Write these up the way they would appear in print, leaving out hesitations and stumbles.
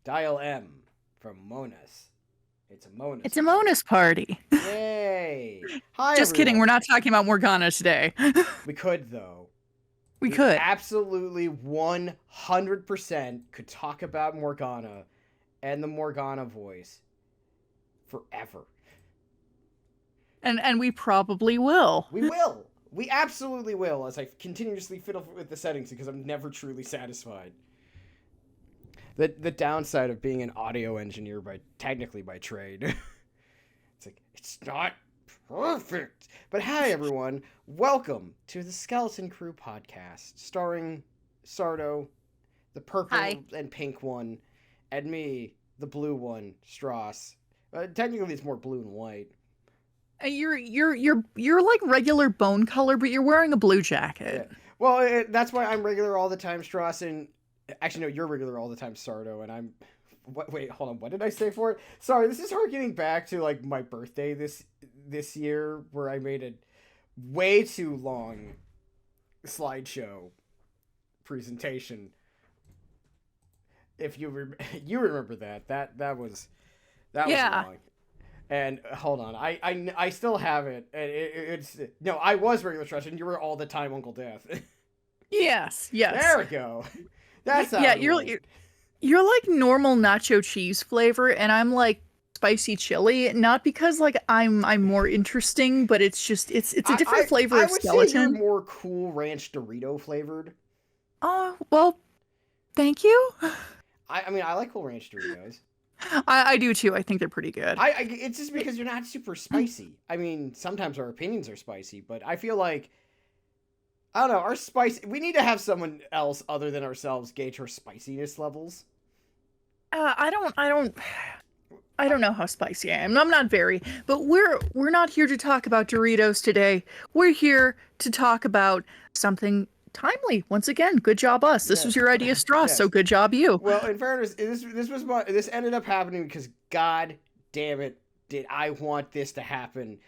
Dial M from Monas. It's a Monas. It's a Monas party. Yay! Hi, Just kidding. We're not talking about Morgana today. We could, though. We could. Absolutely 100% could talk about Morgana and the Morgana voice forever. And we probably will. We will. We absolutely will, as I continuously fiddle with the settings because I'm never truly satisfied. The downside of being an audio engineer technically by trade. It's like, it's not perfect. But hi, everyone. Welcome to the Skeleton Crew podcast, starring Sardo, the purple and pink one, and me, the blue one, Stross. Technically, it's more blue and white. You're like regular bone color, but you're wearing a blue jacket. Yeah. Well, that's why I'm regular all the time, Stross, and actually, no, you're regular all the time, Sardo, and I'm... Wait, hold on. What did I say for it? Sorry, this is harkening back to, like, my birthday this year, where I made a way too long slideshow presentation. If you remember that was long. And hold on, I still have it. And it's no, I was regular Trash, and you were all the time Uncle Death. Yes. There we go. That's you're like normal nacho cheese flavor, and I'm like spicy chili. Not because like I'm more interesting, but it's just it's a different flavor of skeleton. I would say you're more Cool Ranch Dorito flavored. Oh well, thank you. I mean, I like Cool Ranch Doritos. I do too. I think they're pretty good. It's just because you're not super spicy. I mean, sometimes our opinions are spicy, but I feel like, I don't know, our spice. We need to have someone else other than ourselves gauge our spiciness levels. I don't know how spicy I am. I'm not very, but we're not here to talk about Doritos today. We're here to talk about something timely. Once again, good job us. This was your idea, Stross, so good job you. Well, in fairness, this ended up happening because, god damn it, did I want this to happen.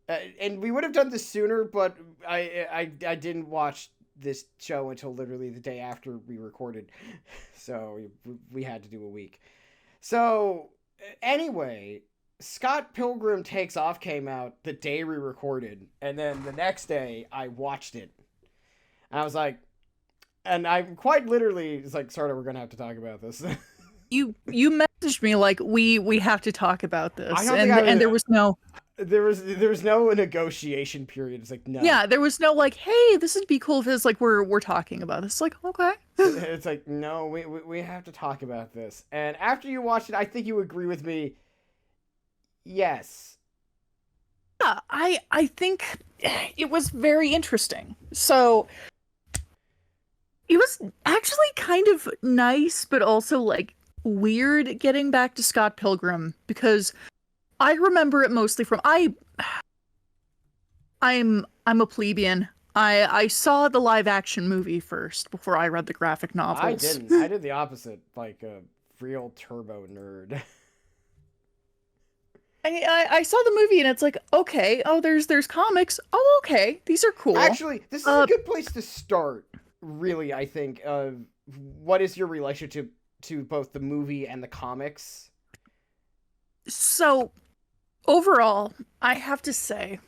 And we would have done this sooner, but I didn't watch this show until literally the day after we recorded. So we had to do a week. So anyway, Scott Pilgrim Takes Off came out the day we recorded, and then the next day I watched it. And I was like, and I quite literally was like, Sardo, we're gonna have to talk about this. You messaged me like we have to talk about this, and there was no negotiation period. It's like, no. Yeah, there was no like, hey, this would be cool if it's like we're talking about this. It's like, okay. It's like, no, we have to talk about this. And after you watched it, I think you agree with me. Yes. Yeah, I think it was very interesting. So it was actually kind of nice, but also like weird getting back to Scott Pilgrim, because I remember it mostly from I'm a plebeian. I saw the live action movie first before I read the graphic novels. I didn't. I did the opposite, like a real turbo nerd. I saw the movie and it's like, okay, oh, there's comics. Oh, okay, these are cool. Actually, this is a good place to start, really, I think. What is your relationship to both the movie and the comics? So, overall, I have to say,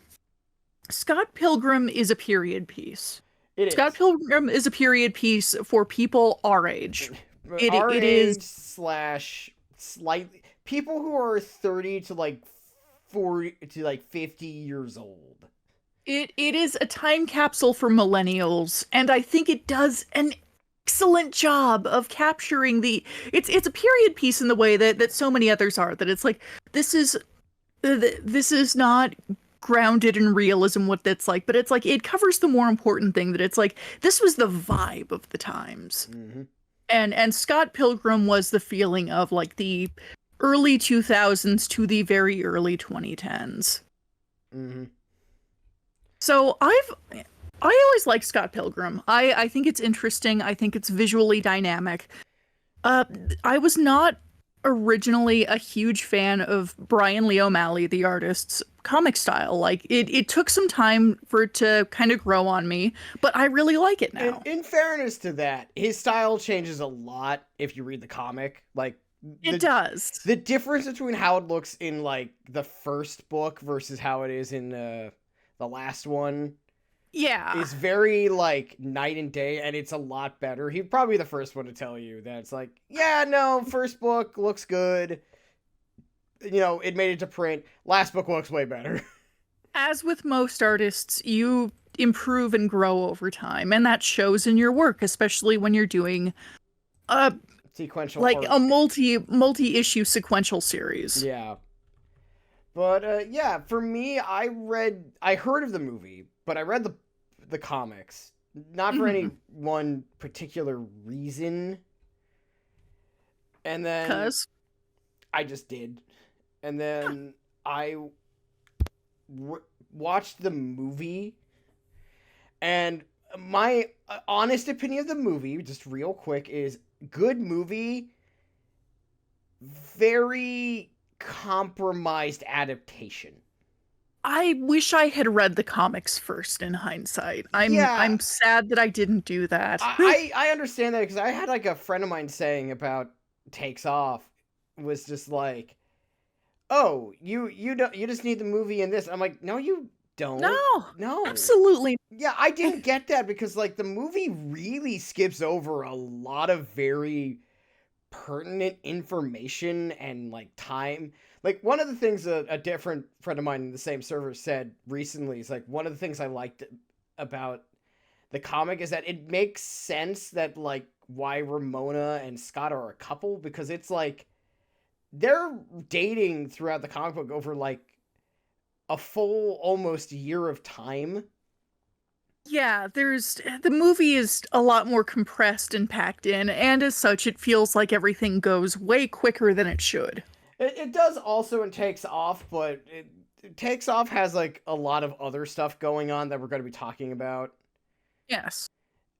Scott Pilgrim is a period piece. Scott Pilgrim is a period piece for people our age. It is slightly people who are 30 to like 40 to like 50 years old. It is a time capsule for millennials, and I think it does an excellent job of capturing it's a period piece in the way that so many others are, that it's like this is not grounded in realism what that's like, but it's like it covers the more important thing, that it's like this was the vibe of the times. Mm-hmm. And Scott Pilgrim was the feeling of like the early 2000s to the very early 2010s. Mm-hmm. So I always liked Scott Pilgrim. I think it's interesting. I think it's visually dynamic. I was not originally a huge fan of Brian Lee O'Malley, the artist's comic style. Like it took some time for it to kind of grow on me, but I really like it now. In fairness to that, his style changes a lot if you read the comic. Like It does. The difference between how it looks in like the first book versus how it is in the last one Yeah. is very like night and day, and it's a lot better. He'd probably be the first one to tell you that it's like, yeah, no, first book looks good. You know, it made it to print. Last book looks way better. As with most artists, you improve and grow over time, and that shows in your work, especially when you're doing a Sequential like art. a multi-issue sequential series. Yeah. But yeah, for me, I heard of the movie, but I read the comics, not for any one particular reason. And then 'Cause I just did. And then I watched the movie, and my honest opinion of the movie, just real quick, is good movie, very compromised adaptation. I wish I had read the comics first in hindsight. Yeah. I'm sad that I didn't do that. I understand that because I had like a friend of mine saying about Takes Off was just like, oh, you don't, you just need the movie and this. I'm like, no, you don't. No. Absolutely. Yeah, I didn't get that because like the movie really skips over a lot of very pertinent information and like time. Like one of the things a different friend of mine in the same server said recently is like one of the things I liked about the comic is that it makes sense that like why Ramona and Scott are a couple, because it's like they're dating throughout the comic book over like a full almost year of time. Yeah, the movie is a lot more compressed and packed in, and as such, it feels like everything goes way quicker than it should. It does also in Takes Off, but it Takes Off has like a lot of other stuff going on that we're going to be talking about. Yes.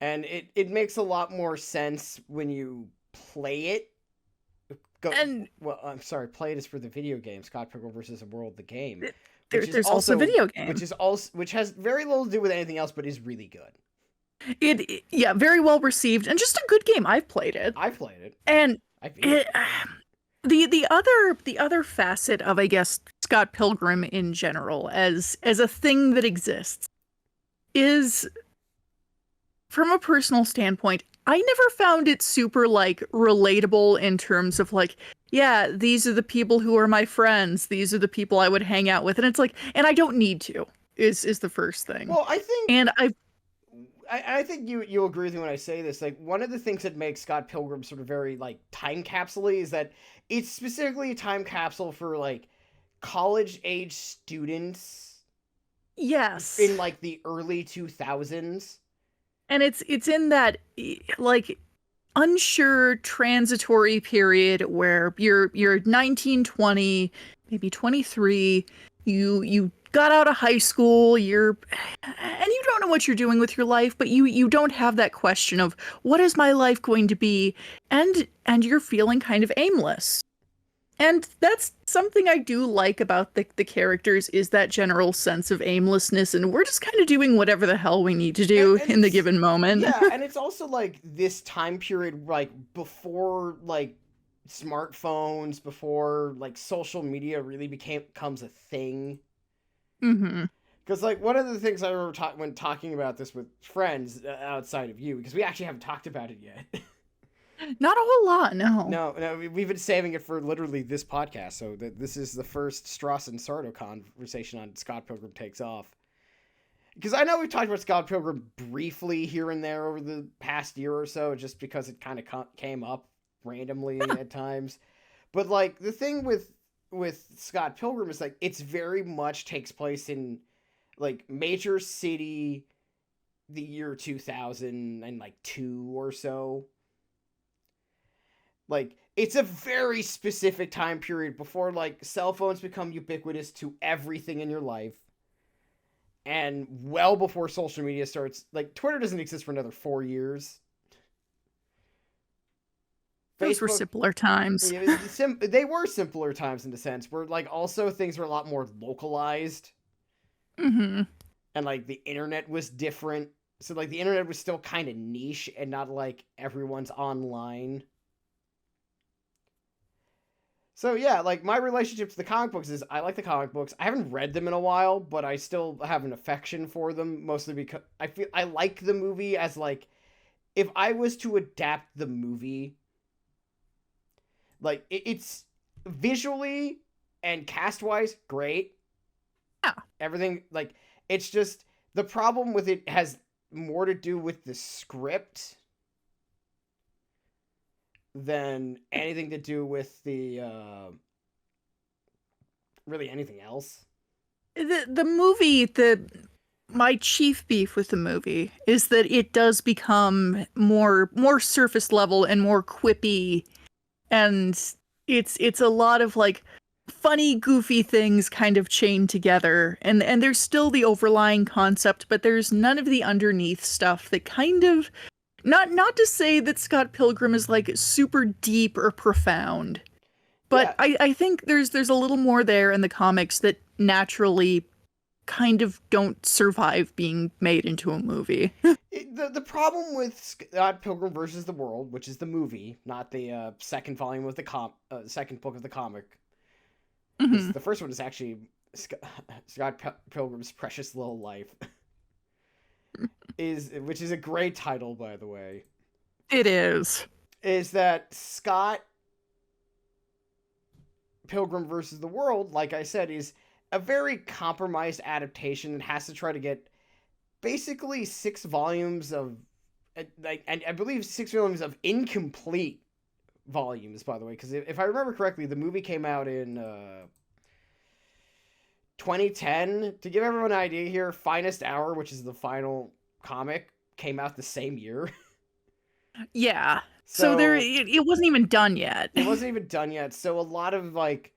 And it makes a lot more sense when you play it. Well, I'm sorry, play it is for the video game, Scott Pilgrim versus the World, the game. There's also a video game. Which has very little to do with anything else, but is really good. Yeah, very well received, and just a good game. I've played it. And I beat it. the other facet of, I guess, Scott Pilgrim in general as a thing that exists is, from a personal standpoint, I never found it super like relatable in terms of like, yeah, these are the people who are my friends, these are the people I would hang out with, and it's like, and I don't need to is the first thing. Well, I think, and I think you'll agree with me when I say this. Like one of the things that makes Scott Pilgrim sort of very like time capsule is that it's specifically a time capsule for like college age students. Yes. In like the early 2000s. And it's in that like unsure transitory period where you're 19, 20, maybe 23, you got out of high school, and you don't know what you're doing with your life, but you don't have that question of what is my life going to be, and you're feeling kind of aimless. And that's something I do like about the characters, is that general sense of aimlessness, and we're just kind of doing whatever the hell we need to do in the given moment. Yeah, and it's also like this time period, like before like smartphones, before like social media really becomes a thing. Mm-hmm. Because like one of the things I remember when talking about this with friends outside of you, because we actually haven't talked about it yet. Not a whole lot, no. No, we've been saving it for literally this podcast, so this is the first Stross and Sardo conversation on Scott Pilgrim Takes Off. Because I know we've talked about Scott Pilgrim briefly here and there over the past year or so, just because it kind of came up randomly at times. But like the thing with Scott Pilgrim is like it's very much takes place in like major city, the year 2000 and like 2 or so. Like, it's a very specific time period before, like, cell phones become ubiquitous to everything in your life. And well before social media starts. Like, Twitter doesn't exist for another 4 years. Those were simpler times. They were simpler times in a sense, where, like, also things were a lot more localized. Mm-hmm. And, like, the internet was different. So, like, the internet was still kind of niche and not, like, everyone's online. So yeah, like my relationship to the comic books is I like the comic books. I haven't read them in a while, but I still have an affection for them, mostly because I feel I like the movie as like if I was to adapt the movie, like it's visually and cast wise great. Yeah. Everything like it's just the problem with it has more to do with the script than anything to do with the really anything else. The movie, my chief beef with the movie is that it does become more surface level and more quippy, and it's a lot of like funny, goofy things kind of chained together, and there's still the overlying concept, but there's none of the underneath stuff that kind of not to say that Scott Pilgrim is like super deep or profound, but Yeah, I think there's a little more there in the comics that naturally kind of don't survive being made into a movie. the problem with Scott Pilgrim versus the World, which is the movie, not the second volume of the second book of the comic, because Mhm. the first one is actually Scott Pilgrim's Precious Little Life, which is a great title by the way. It is. Is that Scott Pilgrim versus the World, like I said, is a very compromised adaptation that has to try to get basically 6 volumes of like and I believe 6 volumes of incomplete volumes by the way because if I remember correctly the movie came out in 2010 to give everyone an idea here. Finest Hour, which is the final comic, came out the same year. Yeah. So there So it wasn't even done yet. it wasn't even done yet, so a lot of like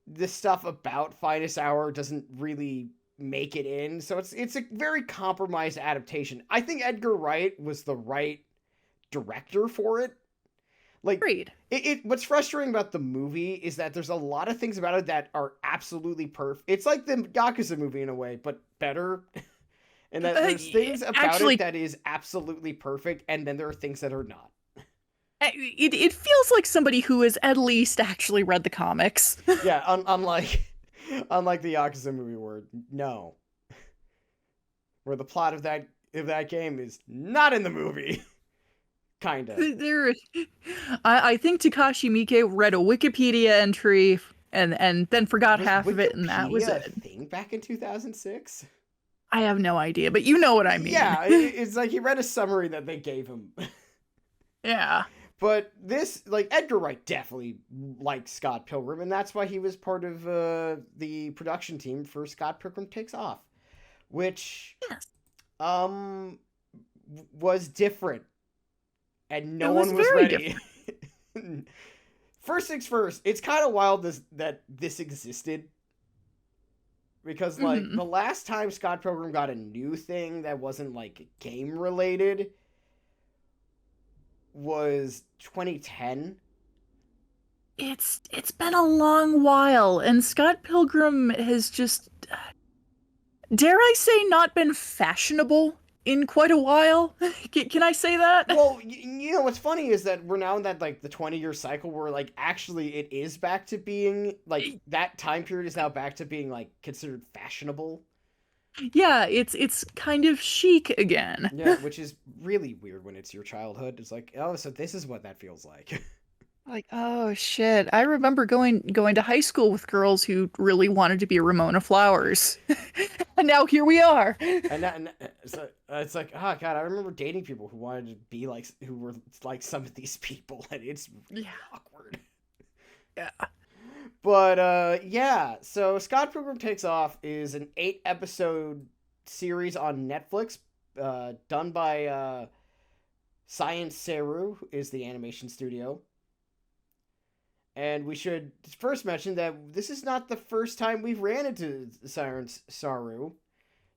this stuff about Finest Hour doesn't really make it in. So it's a very compromised adaptation. I think Edgar Wright was the right director for it. Like Agreed. what's frustrating about the movie is that there's a lot of things about it that are absolutely perfect. It's like the Yakuza movie in a way, but better. And that there's things about Actually, it that is absolutely perfect, and then there are things that are not. it feels like somebody who has at least actually read the comics. Yeah, unlike the Yakuza movie where the plot of that game is not in the movie. Kinda. There, I think Takashi Miike read a Wikipedia entry and then forgot Was half of it, and that was Wikipedia it. a thing back in 2006? I have no idea, but you know what I mean. Yeah, it's like he read a summary that they gave him. Yeah. But this, like, Edgar Wright definitely liked Scott Pilgrim, and that's why he was part of the production team for Scott Pilgrim Takes Off, which Yes. was different, and no It was one was very ready. First things first, it's kind of wild that this existed. Because, like, Mhm. the last time Scott Pilgrim got a new thing that wasn't, like, game-related was 2010. It's been a long while, and Scott Pilgrim has just, dare I say, not been fashionable in quite a while. Can I say that? Well, you know, what's funny is that we're now in that, like, the 20-year cycle where, like, actually it is back to being, like, that time period is now back to being, like, considered fashionable. Yeah, it's kind of chic again. Yeah, which is really weird when it's your childhood. It's like, oh, so this is what that feels like. Like, oh shit. I remember going to high school with girls who really wanted to be Ramona Flowers. And now here we are. And so it's like, oh god, I remember dating people who wanted to be like, who were like some of these people, and it's really Yeah. awkward. Yeah. But yeah, so Scott Pilgrim Takes Off is an 8-episode series on Netflix, done by Science Saru, who is the animation studio. And we should first mention that this is not the first time we've ran into Science Saru.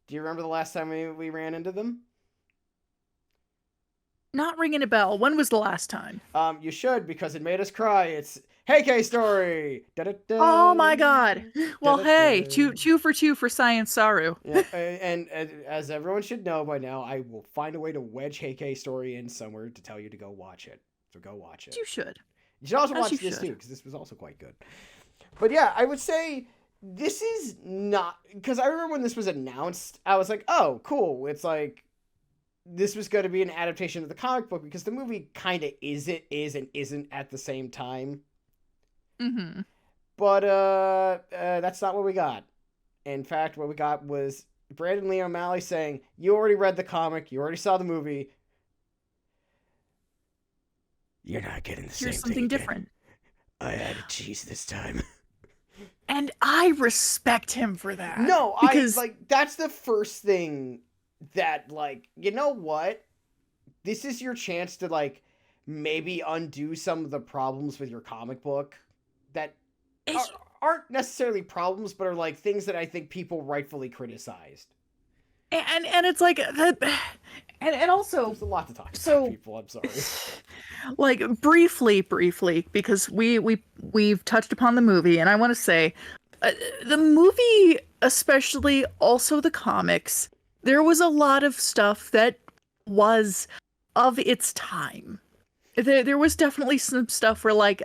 Do you remember the last time we ran into them? Not ringing a bell. When was the last time? You should, because it made us cry. It's Hey K Story. Da-da-da. Oh my god. Well, hey, Da-da-da. two for two for Science Saru. Yeah, and as everyone should know by now, I will find a way to wedge Hey K Story in somewhere to tell you to go watch it. So go watch it. You should. You should also As watch you this should. too, because this was also quite good. But yeah, I would say this is not, because I remember when this was announced, I was like, oh, cool. It's like this was going to be an adaptation of the comic book, because the movie kind of is and isn't at the same time. Mm-hmm. But that's not what we got. In fact, what we got was Brandon Lee O'Malley saying, "You already read the comic. You already saw the movie. You're not getting the Here's same something thing again. different." I added cheese this time." And I respect him for that. No, because that's the first thing that, like, you know what? This is your chance to, like, maybe undo some of the problems with your comic book that aren't necessarily problems, but are, like, things that I think people rightfully criticized. and it's like that, and also there's a lot to talk about, people. I'm sorry. Like briefly, because we've touched upon the movie, and I want to say, the movie, especially also the comics, there was a lot of stuff that was of its time. There was definitely some stuff where, like,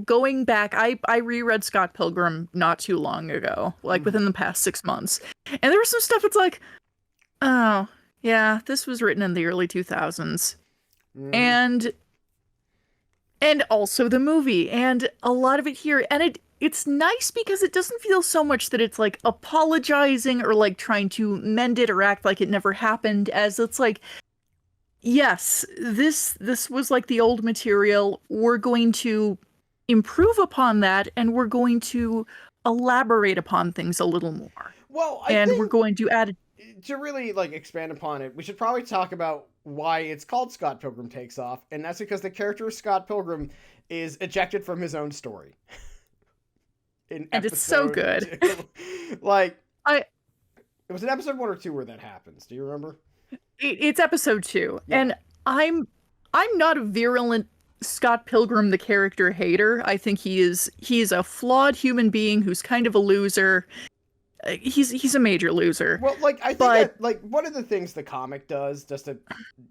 going back, I reread Scott Pilgrim not too long ago, like within the past 6 months, and there was some stuff that's like, oh yeah, this was written in the early 2000s. And also the movie, and a lot of it here, and it's nice because it doesn't feel so much that it's like apologizing or like trying to mend it or act like it never happened, as it's like, yes, this was like the old material. We're going to improve upon that, and we're going to elaborate upon things a little more. Well, we're going to add, to really, like, expand upon it, we should probably talk about why it's called Scott Pilgrim Takes Off, and that's because the character of Scott Pilgrim is ejected from his own story. And it's so good. Like, it was in episode 1 or 2 where that happens. Do you remember? It's episode 2, yeah. And I'm not a virulent Scott Pilgrim the character hater. I think he is a flawed human being who's kind of a loser. He's a major loser. Well, like, I think that, like, one of the things the comic does, just to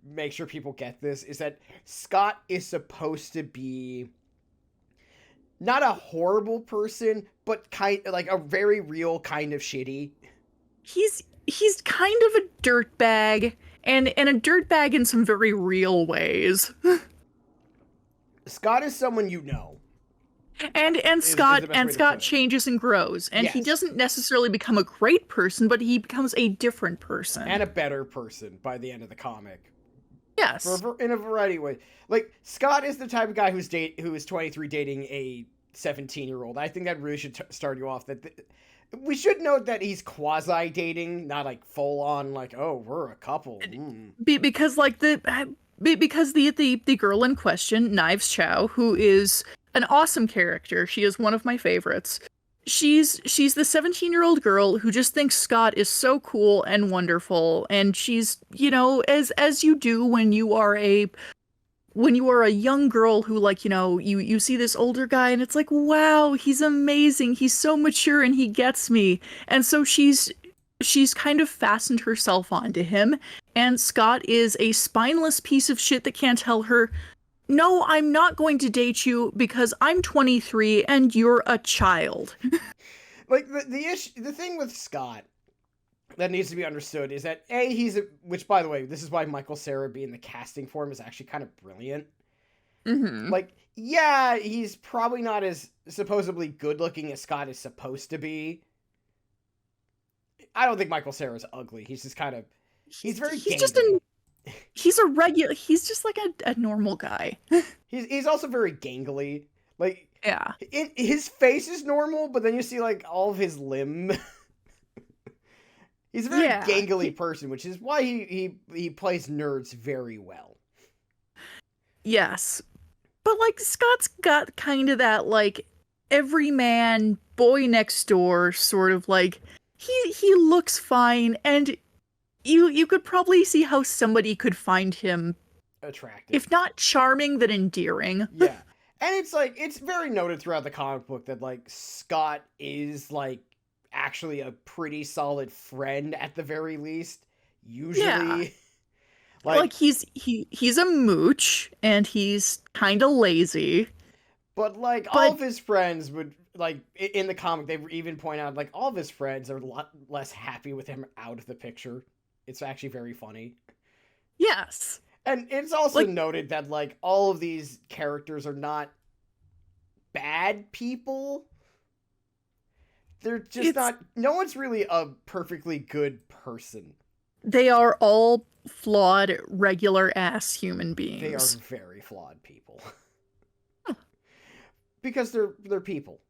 make sure people get this, is that Scott is supposed to be not a horrible person, but kind of like a very real kind of shitty. He's kind of a dirtbag, and a dirtbag in some very real ways. Scott is someone you know. And Scott changes and grows, and he doesn't necessarily become a great person, but he becomes a different person and a better person by the end of the comic. Yes, in a variety of ways. Like, Scott is the type of guy who is 23 dating a 17-year-old. I think that really should start you off. We should note that he's quasi dating, not like full on, like, oh, we're a couple. Because like the girl in question, Knives Chow, who is an awesome character. She is one of my favorites. She's the 17-year-old girl who just thinks Scott is so cool and wonderful, and she's, you know, as you do when you are a young girl who, like, you know, you see this older guy and it's like, wow, he's amazing, he's so mature and he gets me. And so she's kind of fastened herself onto him, and Scott is a spineless piece of shit that can't tell her, no, I'm not going to date you because I'm 23 and you're a child. Like, the thing with Scott that needs to be understood is that, which, by the way, this is why Michael Cera being the casting for him is actually kind of brilliant. Mm-hmm. Like, yeah, he's probably not as supposedly good looking as Scott is supposed to be. I don't think Michael Cera is ugly. He's just kind of, he's just like a normal guy. he's also very gangly. Like, yeah, his face is normal, but then you see, like, all of his limb. He's a very gangly person, which is why he plays nerds very well. Yes. But, like, Scott's got kind of that, like, everyman boy next door sort of, like, he looks fine, and you could probably see how somebody could find him attractive, if not charming, then endearing. Yeah. And it's like, it's very noted throughout the comic book that, like, Scott is, like, actually a pretty solid friend at the very least, usually. Yeah. Like he's a mooch, and he's kind of lazy, But, like, all But of his friends would, like, in the comic, they even point out, like, all of his friends are a lot less happy with him out of the picture. It's actually very funny. yes. And it's also Like noted that, like, all of these characters are not bad people. They're just it's not, no one's really a perfectly good person. they are all flawed, regular ass human They are beings. very flawed people. Because they're people.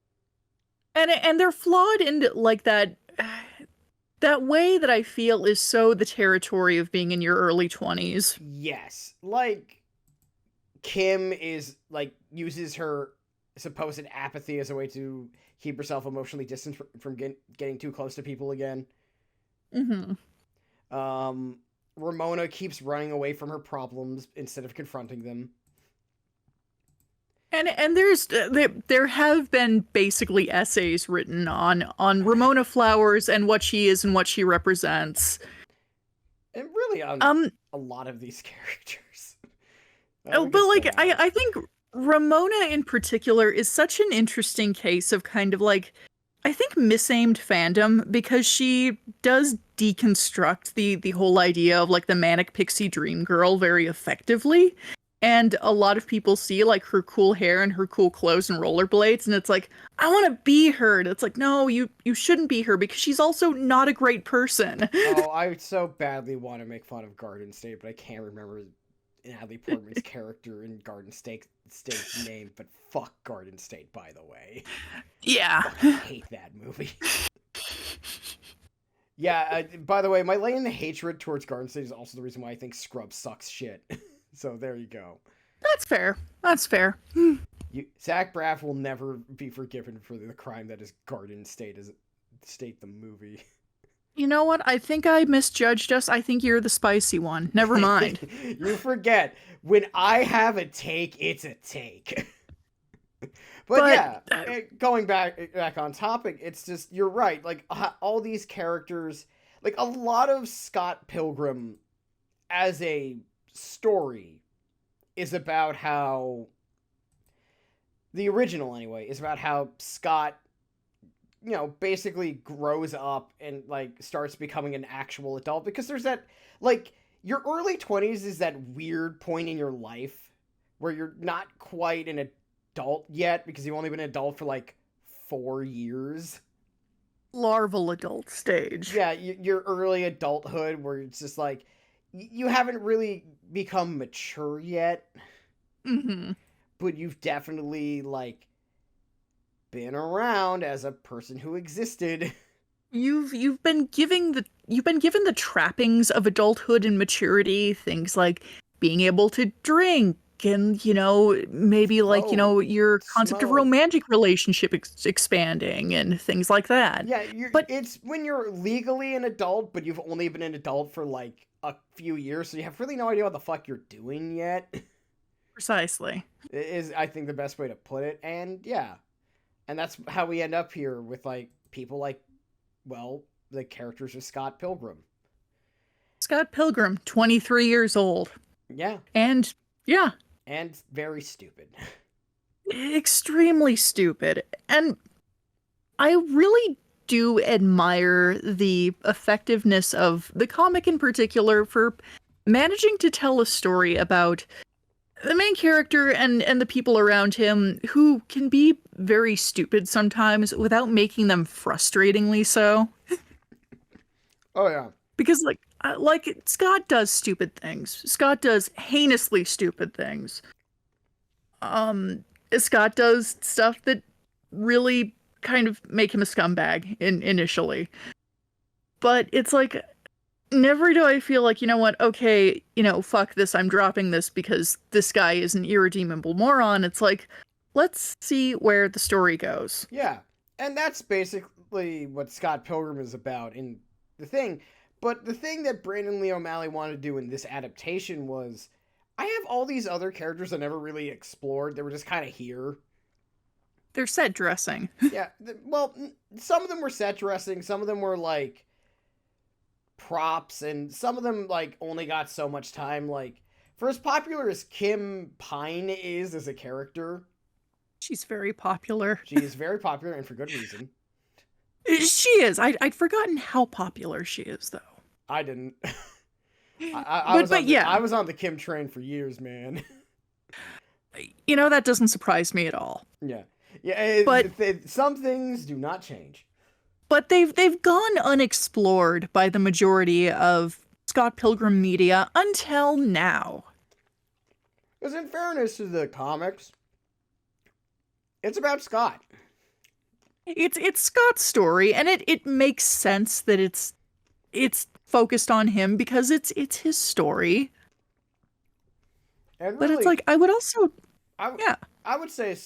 And they're flawed in like that way that I feel is so the territory of being in your early 20s. Yes. Like, Kim is, like, uses her supposed apathy as a way to keep herself emotionally distant from getting too close to people again. Mhm. Ramona keeps running away from her problems instead of confronting them. And there have been basically essays written on Ramona Flowers and what she is and what she represents. And really on Um a lot of these characters. oh, We could but like spin out. I think Ramona in particular is such an interesting case of kind of like I think misaimed fandom because she does deconstruct the whole idea of like the manic pixie dream girl very effectively. And a lot of people see like her cool hair and her cool clothes and rollerblades, and it's like, I want to be her. And it's like, no, you shouldn't be her because she's also not a great person. Oh, I so badly want to make fun of Garden State, but I can't remember Natalie Portman's character in State's name, but fuck Garden State, by the way. Yeah. Fucking hate that movie. Yeah, by the way, my latent hatred towards Garden State is also the reason why I think Scrubs sucks shit. So there you go. That's fair. That's fair. Zach Braff will never be forgiven for the crime that is Garden State the movie. You know what? I think I misjudged us. I think you're the spicy one. Never mind. You forget, when I have a take, it's a take. But yeah, going back on topic, it's just, you're right. Like, all these characters, like, a lot of Scott Pilgrim as a story is about how, the original anyway, is about how Scott, you know, basically grows up and, like, starts becoming an actual adult. Because there's that, like, your early 20s is that weird point in your life where you're not quite an adult yet because you've only been an adult for, like, 4 years. Larval adult stage. Yeah, your early adulthood where it's just like, you haven't really become mature yet, Mm-hmm. but you've definitely, like, been around as a person who existed. You've been given the trappings of adulthood and maturity, things like being able to drink and, you know, maybe like, you know, your concept of Smoke. romantic relationship expanding and things like that. Yeah, But it's when you're legally an adult, but you've only been an adult for, like, a few years, so you have really no idea what the fuck you're doing yet. precisely. Is, I think, the best way to put it. And yeah, and that's how we end up here with, like, people like, well, the characters of Scott Pilgrim. Scott Pilgrim, 23 years old. Yeah, And yeah, and very stupid. extremely stupid. And I really do admire the effectiveness of the comic in particular for managing to tell a story about the main character and the people around him who can be very stupid sometimes without making them frustratingly so. Oh yeah. Because like Scott does stupid things. Scott does heinously stupid things. Scott does stuff that really kind of make him a scumbag initially. But it's like never do I feel like, you know what, okay, you know, fuck this, I'm dropping this because this guy is an irredeemable moron. It's like, let's see where the story goes. Yeah, and that's basically what Scott Pilgrim is about in the thing. But the thing that Brandon Lee O'Malley wanted to do in this adaptation was, I have all these other characters I never really explored. They were just kind of here. They're set dressing. Yeah, well, some of them were set dressing. Some of them were, like, props, and some of them, like, only got so much time. Like, for as popular as Kim Pine is as a character, She's very popular. She is very popular and for good reason. She is. I'd forgotten how popular she is, though. I didn't. Yeah, I was on the Kim train for years, man. that doesn't surprise me at all. Yeah. Yeah, But some things do not change. But they've gone unexplored by the majority of Scott Pilgrim media until now. Because in fairness to the comics, it's about Scott. It's Scott's story, and it makes sense that it's focused on him because it's his story. And But really, it's like I would also I would say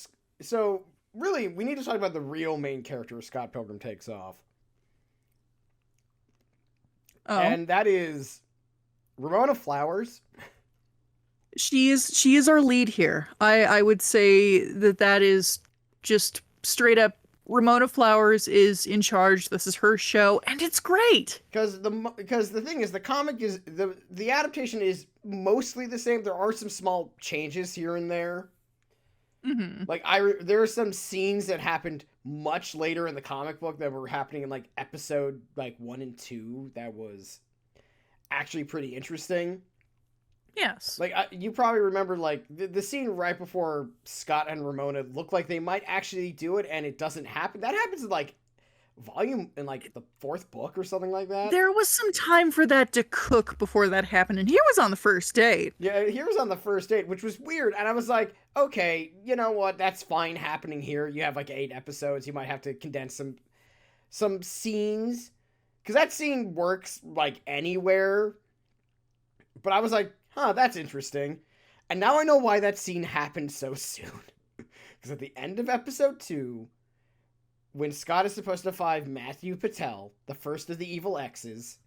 so. Really, we need to talk about the real main character of Scott Pilgrim Takes Off. Oh. And that is Ramona Flowers. She is our lead here. I would say that is just straight up Ramona Flowers is in charge. This is her show, and it's great. Because the thing is, the comic is the adaptation is mostly the same. There are some small changes here and there. Mm-hmm. Like there are some scenes that happened much later in the comic book that were happening in like episode like 1 and 2 that was actually pretty interesting. Yes. Like you probably remember like the scene right before Scott and Ramona look like they might actually do it and it doesn't happen. That happens in like volume in like the 4th book or something like that. There was some time for that to cook before that happened, and he was on the first date. Yeah, he was on the first date, which was weird, and I was like, okay, you know what, that's fine happening here. You have like 8 episodes, you might have to condense some scenes, because that scene works like anywhere, but I was like, huh, that's interesting, and now I know why that scene happened so soon, because at the end of episode 2, when Scott is supposed to find Matthew Patel, the first of the evil X's,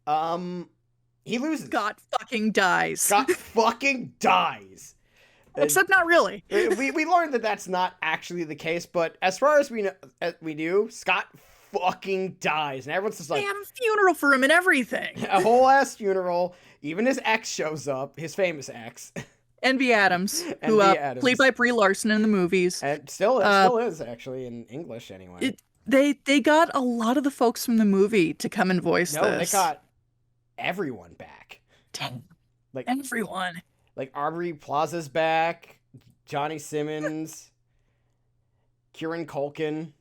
he loses. Scott fucking dies. Scott fucking dies. Except not really. we learned that that's not actually the case, but as far as we knew, Scott fucking dies, and everyone's just like, they have a funeral for him and everything. A whole ass funeral. Even his ex shows up, his famous ex. Envy Adams, who played by Brie Larson in the movies, and it still is actually in English anyway. They got a lot of the folks from the movie to come and voice this. No, they got everyone back. Like everyone. Like Aubrey Plaza's back, Johnny Simmons, Kieran Culkin.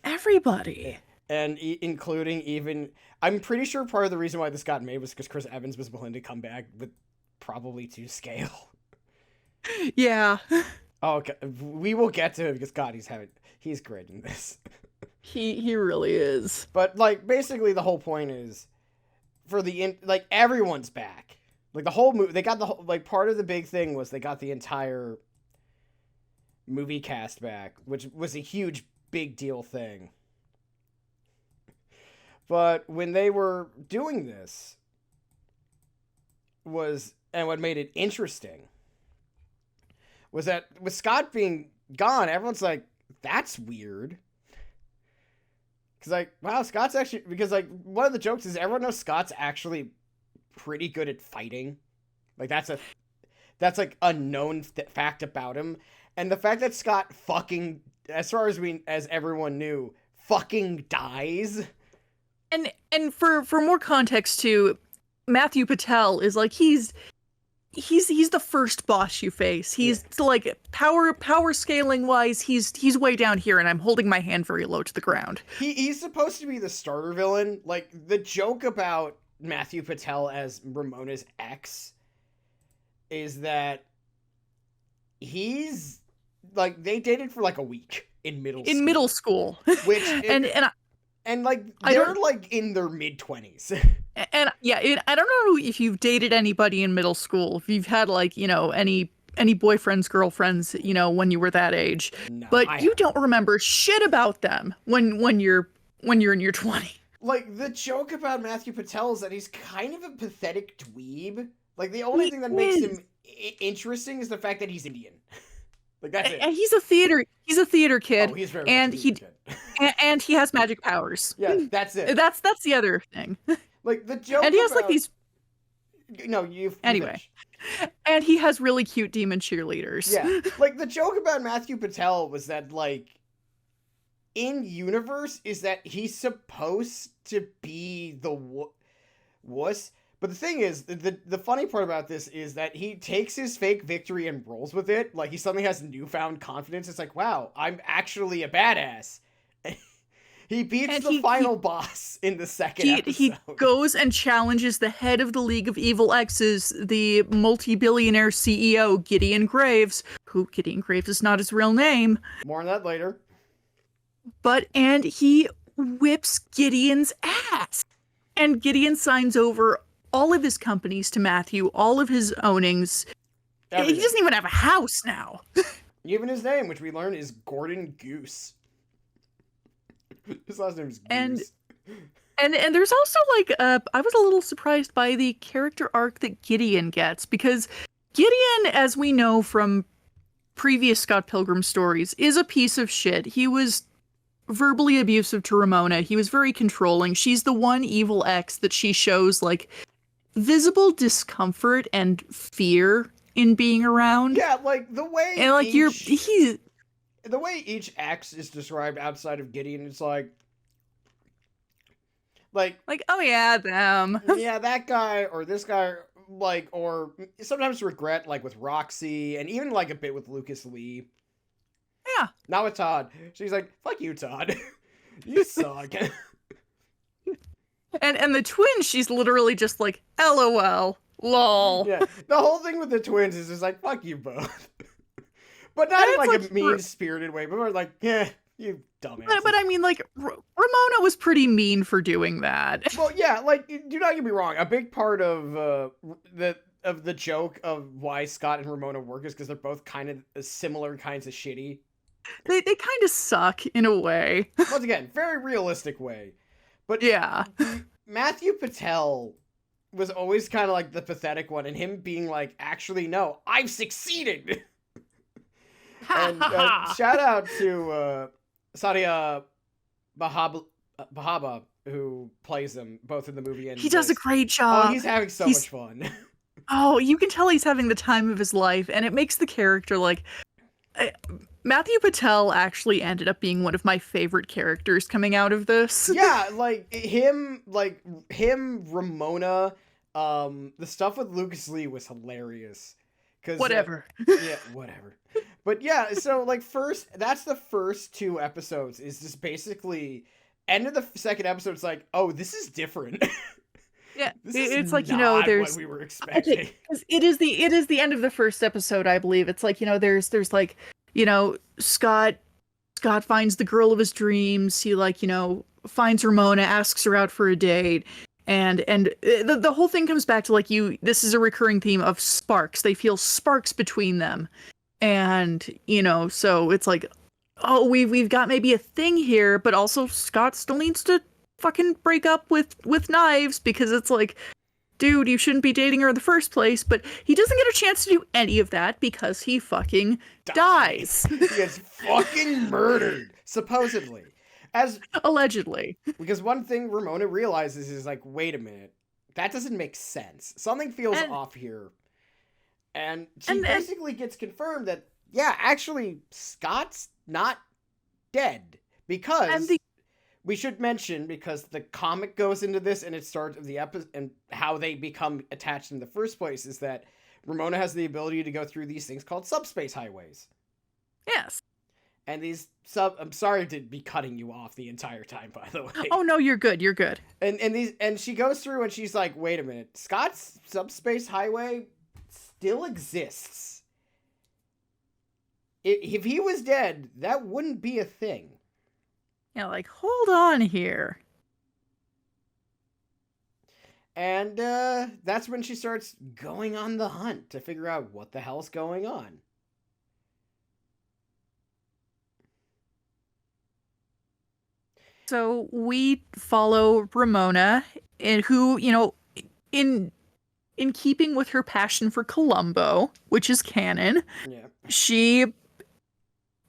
Everybody. And including even, I'm pretty sure part of the reason why this got made was because Chris Evans was willing to come back with probably to scale. Yeah. Oh, okay. We will get to him because God, he's great in this. He really is. But like basically the whole point is for like everyone's back. Like the whole movie, they got the whole, like part of the big thing was they got the entire movie cast back, which was a huge big deal thing. But when they were doing this and what made it interesting was that with Scott being gone, everyone's like, that's weird. Because like, wow, Scott's actually, because like one of the jokes is everyone knows Scott's actually pretty good at fighting. Like that's like a known fact about him. And the fact that Scott fucking, as far as everyone knew, fucking dies. And for more context too, Matthew Patel is like he's the first boss you face. He's like power scaling wise, he's way down here, and I'm holding my hand very low to the ground. He's supposed to be the starter villain. Like the joke about Matthew Patel as Ramona's ex is that he's like they dated for like a week in middle school. Which and like they're like in their mid-20s. And yeah, I don't know if you've dated anybody in middle school, if you've had like, any boyfriends, girlfriends, when you were that age. No, but you don't remember shit about them when you're in your 20s. Like the joke about Matthew Patel is that he's kind of a pathetic dweeb. Like the only thing that makes him interesting is the fact that he's Indian. Like that's it. And he's a theater kid. Oh, he's very and much a he theater kid. and he has magic powers. Yeah, that's it. That's the other thing. Like the joke. And he has like these. No, you Anyway. finish. And he has really cute demon cheerleaders. Yeah, like the joke about Matthew Patel was that like in universe is that he's supposed to be the wuss. But the thing is, the funny part about this is that he takes his fake victory and rolls with it. Like he suddenly has newfound confidence. It's like, wow, I'm actually a badass. He beats the final boss in the second episode. He goes and challenges the head of the League of Evil X's, the multi-billionaire CEO, Gideon Graves, who Gideon Graves is not his real name. More on that later. And he whips Gideon's ass. And Gideon signs over all of his companies to Matthew, all of his ownings. Everything. He doesn't even have a house now. Even his name, which we learn is Gordon Goose. His last name is Goose. And there's also like I was a little surprised by the character arc that Gideon gets, because Gideon, as we know from previous Scott Pilgrim stories, is a piece of shit. He was verbally abusive to Ramona. He was very controlling. She's the one evil ex that she shows like visible discomfort and fear in being around. Yeah, like the way and like the way each ex is described outside of Gideon, it's like, oh yeah, them. Yeah, that guy or this guy, like, or sometimes regret, like with Roxy, and even like a bit with Lucas Lee. Yeah. Not with Todd. She's like, fuck you, Todd. You suck. And the twins, she's literally just like, LOL, lol. Yeah, the whole thing with the twins is just like, fuck you both. But not in like a mean-spirited way, but more like, yeah, you dumbass. But I mean, like, Ramona was pretty mean for doing that. Well, yeah, like, do not get me wrong. A big part of the joke of why Scott and Ramona work is because they're both kind of similar kinds of shitty. They kind of suck in a way. Once again, very realistic way. But yeah, Matthew Patel was always kind of like the pathetic one, and him being like, actually, no, I've succeeded. And shout out to Sadia Bahaba, who plays them both in the movie. And he does a great job. Oh, he's having so much fun. Oh, you can tell he's having the time of his life, and it makes the character like... Matthew Patel actually ended up being one of my favorite characters coming out of this. Yeah, like him, Ramona, the stuff with Lucas Lee was hilarious. Whatever. Yeah, whatever. But yeah, so like that's the first 2 episodes is just basically end of the second episode. It's like, oh, this is different. Yeah, it's like, there's what we were expecting. It is the end of the first episode, I believe. It's like, there's like, Scott finds the girl of his dreams. He like, finds Ramona, asks her out for a date. And the whole thing comes back to like this is a recurring theme of sparks. They feel sparks between them. And, so it's like, oh, we've got maybe a thing here, but also Scott still needs to fucking break up with Knives, because it's like, dude, you shouldn't be dating her in the first place. But he doesn't get a chance to do any of that because he fucking dies. He gets fucking murdered, supposedly. Allegedly. Because one thing Ramona realizes is like, wait a minute, that doesn't make sense. Something feels off here. And she basically gets confirmed that, yeah, actually, Scott's not dead. Because we should mention, because the comic goes into this and it starts of the episode, and how they become attached in the first place is that Ramona has the ability to go through these things called subspace highways. Yes. And I'm sorry to be cutting you off the entire time, by the way. Oh no, you're good. You're good. And she goes through and she's like, wait a minute, Scott's subspace highway still exists. If he was dead, that wouldn't be a thing. Yeah, like, hold on here. And that's when she starts going on the hunt to figure out what the hell's going on. So we follow Ramona, who, in keeping with her passion for Columbo, which is canon, yeah,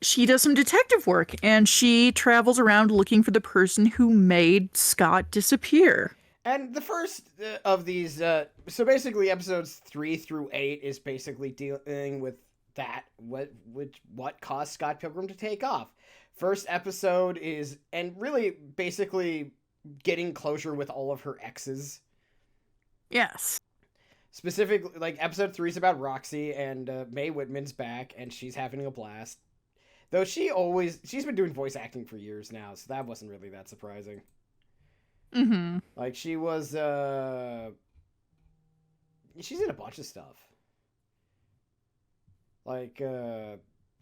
she does some detective work, and she travels around looking for the person who made Scott disappear. And the first of these, so basically episodes 3 through 8 is basically dealing with that, what caused Scott Pilgrim to take off. First episode is, and really basically getting closure with all of her exes. Yes. Specifically, like episode 3 is about Roxy, and Mae Whitman's back, and she's having a blast. Though she's been doing voice acting for years now, so that wasn't really that surprising. Mm-hmm. Like she's in a bunch of stuff. Like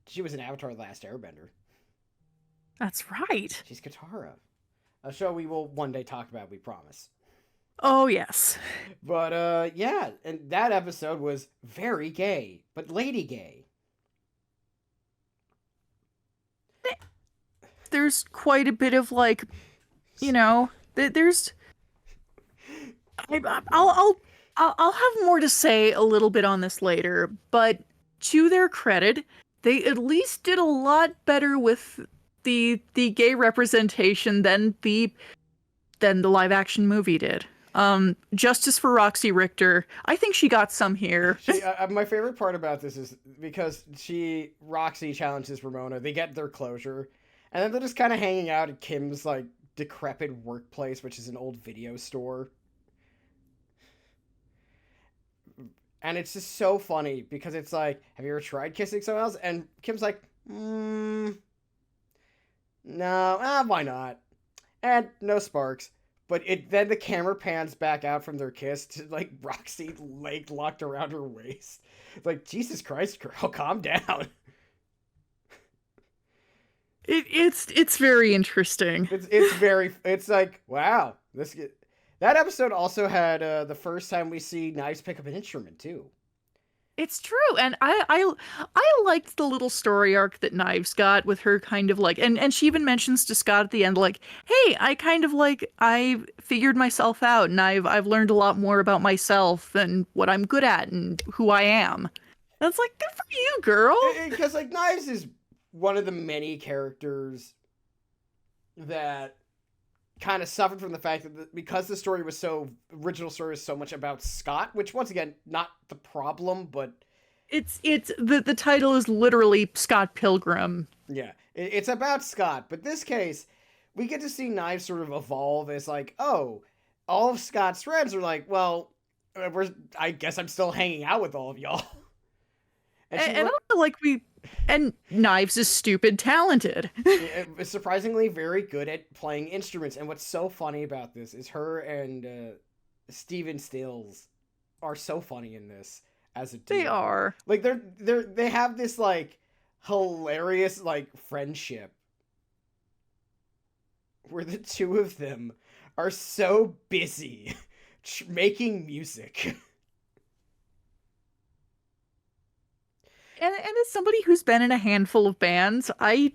she was in Avatar: The Last Airbender. That's right. She's Katara. A show we will one day talk about, we promise. Oh, yes. But yeah, and that episode was very gay, but lady gay. There's quite a bit of like, you know, there's. I'll have more to say a little bit on this later, but to their credit, they at least did a lot better with the gay representation than the live action movie did. Justice for Roxy Richter. I think she got some here. My favorite part about this is because Roxy challenges Ramona. They get their closure, and then they're just kind of hanging out at Kim's like decrepit workplace, which is an old video store. And it's just so funny because it's like, have you ever tried kissing someone else? And Kim's like, no, why not? And no sparks. But then the camera pans back out from their kiss to like Roxy leg locked around her waist. It's like, Jesus Christ, girl, calm down. It's very interesting. It's like, wow, that episode also had the first time we see Knives pick up an instrument too. It's true, and I liked the little story arc that Knives got with her kind of like, and she even mentions to Scott at the end like, hey, I figured myself out, and I've learned a lot more about myself and what I'm good at and who I am. And it's like, good for you, girl. Because like Knives is one of the many characters that kind of suffered from the fact that because the original story was so much about Scott, which once again, not the problem, but it's the title is literally Scott Pilgrim. Yeah, it's about Scott, but this case, we get to see Knives sort of evolve as like, oh, all of Scott's friends are like, well, I guess I'm still hanging out with all of y'all. And also like and Knives is stupid talented. Surprisingly very good at playing instruments. And what's so funny about this is her and Steven Stills are so funny in this as a duo. They are. Like they have this like hilarious like friendship where the two of them are so busy making music. And as somebody who's been in a handful of bands, I've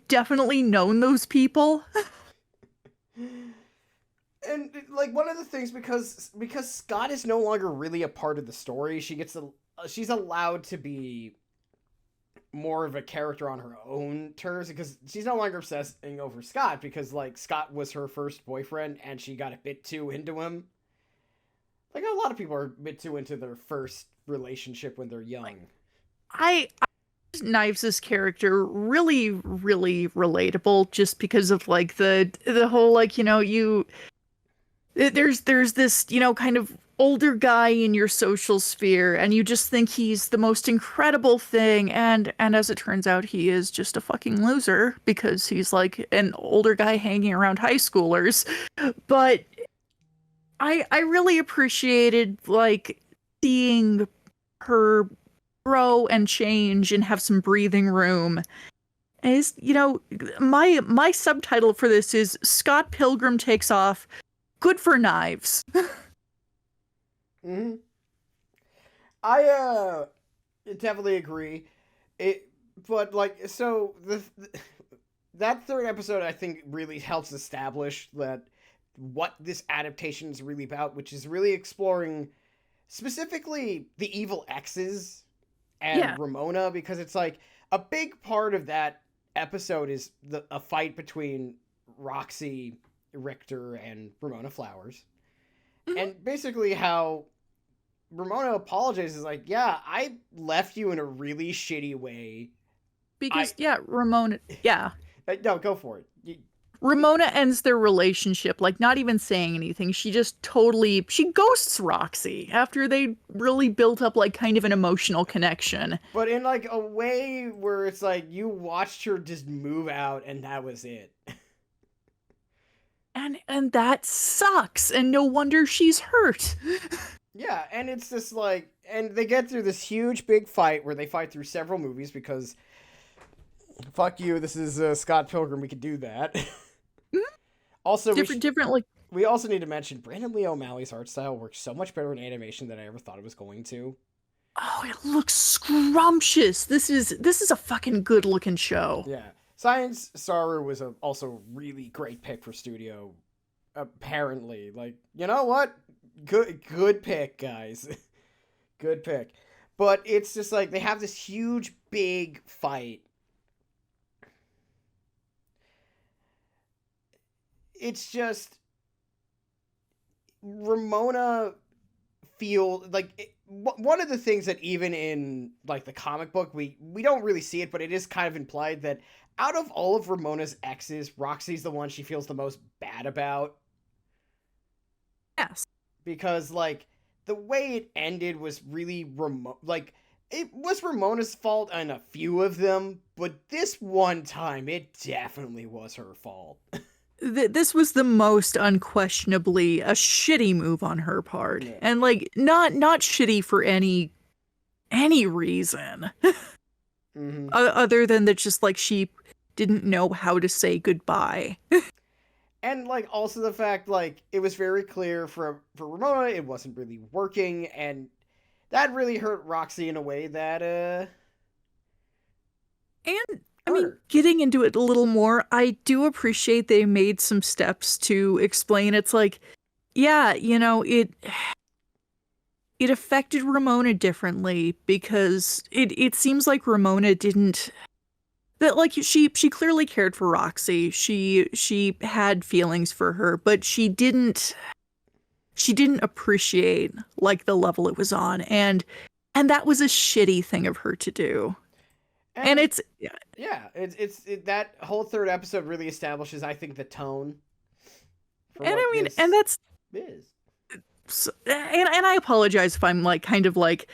definitely known those people. And like one of the things, because Scott is no longer really a part of the story, she's allowed to be more of a character on her own terms, because she's no longer obsessing over Scott, because like Scott was her first boyfriend and she got a bit too into him. Like a lot of people are a bit too into their first relationship when they're young. I Knives' character really, really relatable just because of like the whole like, you know, there's this, you know, kind of older guy in your social sphere and you just think he's the most incredible thing, and as it turns out he is just a fucking loser because he's like an older guy hanging around high schoolers. But I really appreciated like seeing her grow and change and have some breathing room. Is, you know, my subtitle for this is Scott Pilgrim Takes Off. Good for Knives. Mm-hmm. I definitely agree. But like, so that third episode I think really helps establish what this adaptation is really about, which is really exploring specifically the evil exes and Ramona, because it's like a big part of that episode is a fight between Roxy Richter and Ramona Flowers. Mhm. And basically how Ramona apologizes like, yeah, I left you in a really shitty way. I Because yeah, Ramona, yeah. no, go for it. Ramona ends their relationship, like not even saying anything. She just totally she ghosts Roxy after they really built up like kind of an emotional connection. But in like a way where it's like you watched her just move out and that was it. And that sucks. And no wonder she's hurt. Yeah, and it's just like, and they get through this huge big fight where they fight through several movies because fuck you, this is Scott Pilgrim, we could do that. Also, Different like we also need to mention Brandon Lee O'Malley's art style works so much better in animation than I ever thought it was going to. oh, it looks scrumptious. This is a fucking good looking show. Yeah. Science Saru was also a really great pick for studio, apparently. Like, you know what? Good pick, guys. Good pick. But it's just like they have this huge, big fight. It's just Ramona feel like one of the things that even in like the comic book we don't really see it, but it is kind of implied that out of all of Ramona's exes, Roxy's the one she feels the most bad about Yes. because like the way it ended was really like it was Ramona's fault on a few of them, but this one time it definitely was her fault. This was the most unquestionably a shitty move on her part. Yeah. And like not shitty for any reason Mm-hmm. other than that just like she didn't know how to say goodbye. And like also the fact like it was very clear for Ramona it wasn't really working, and that really hurt Roxy in a way that And I hurt mean, her. getting into it a little more, I do appreciate they made some steps to explain it's like, yeah, it affected Ramona differently because it seems like Ramona didn't that like she clearly cared for Roxy. She had feelings for her, but she didn't appreciate like the level it was on, and that was a shitty thing of her to do. And And it's yeah, that whole third episode really establishes I think the tone for and I what mean and this that's is. and I apologize if I'm like kind of like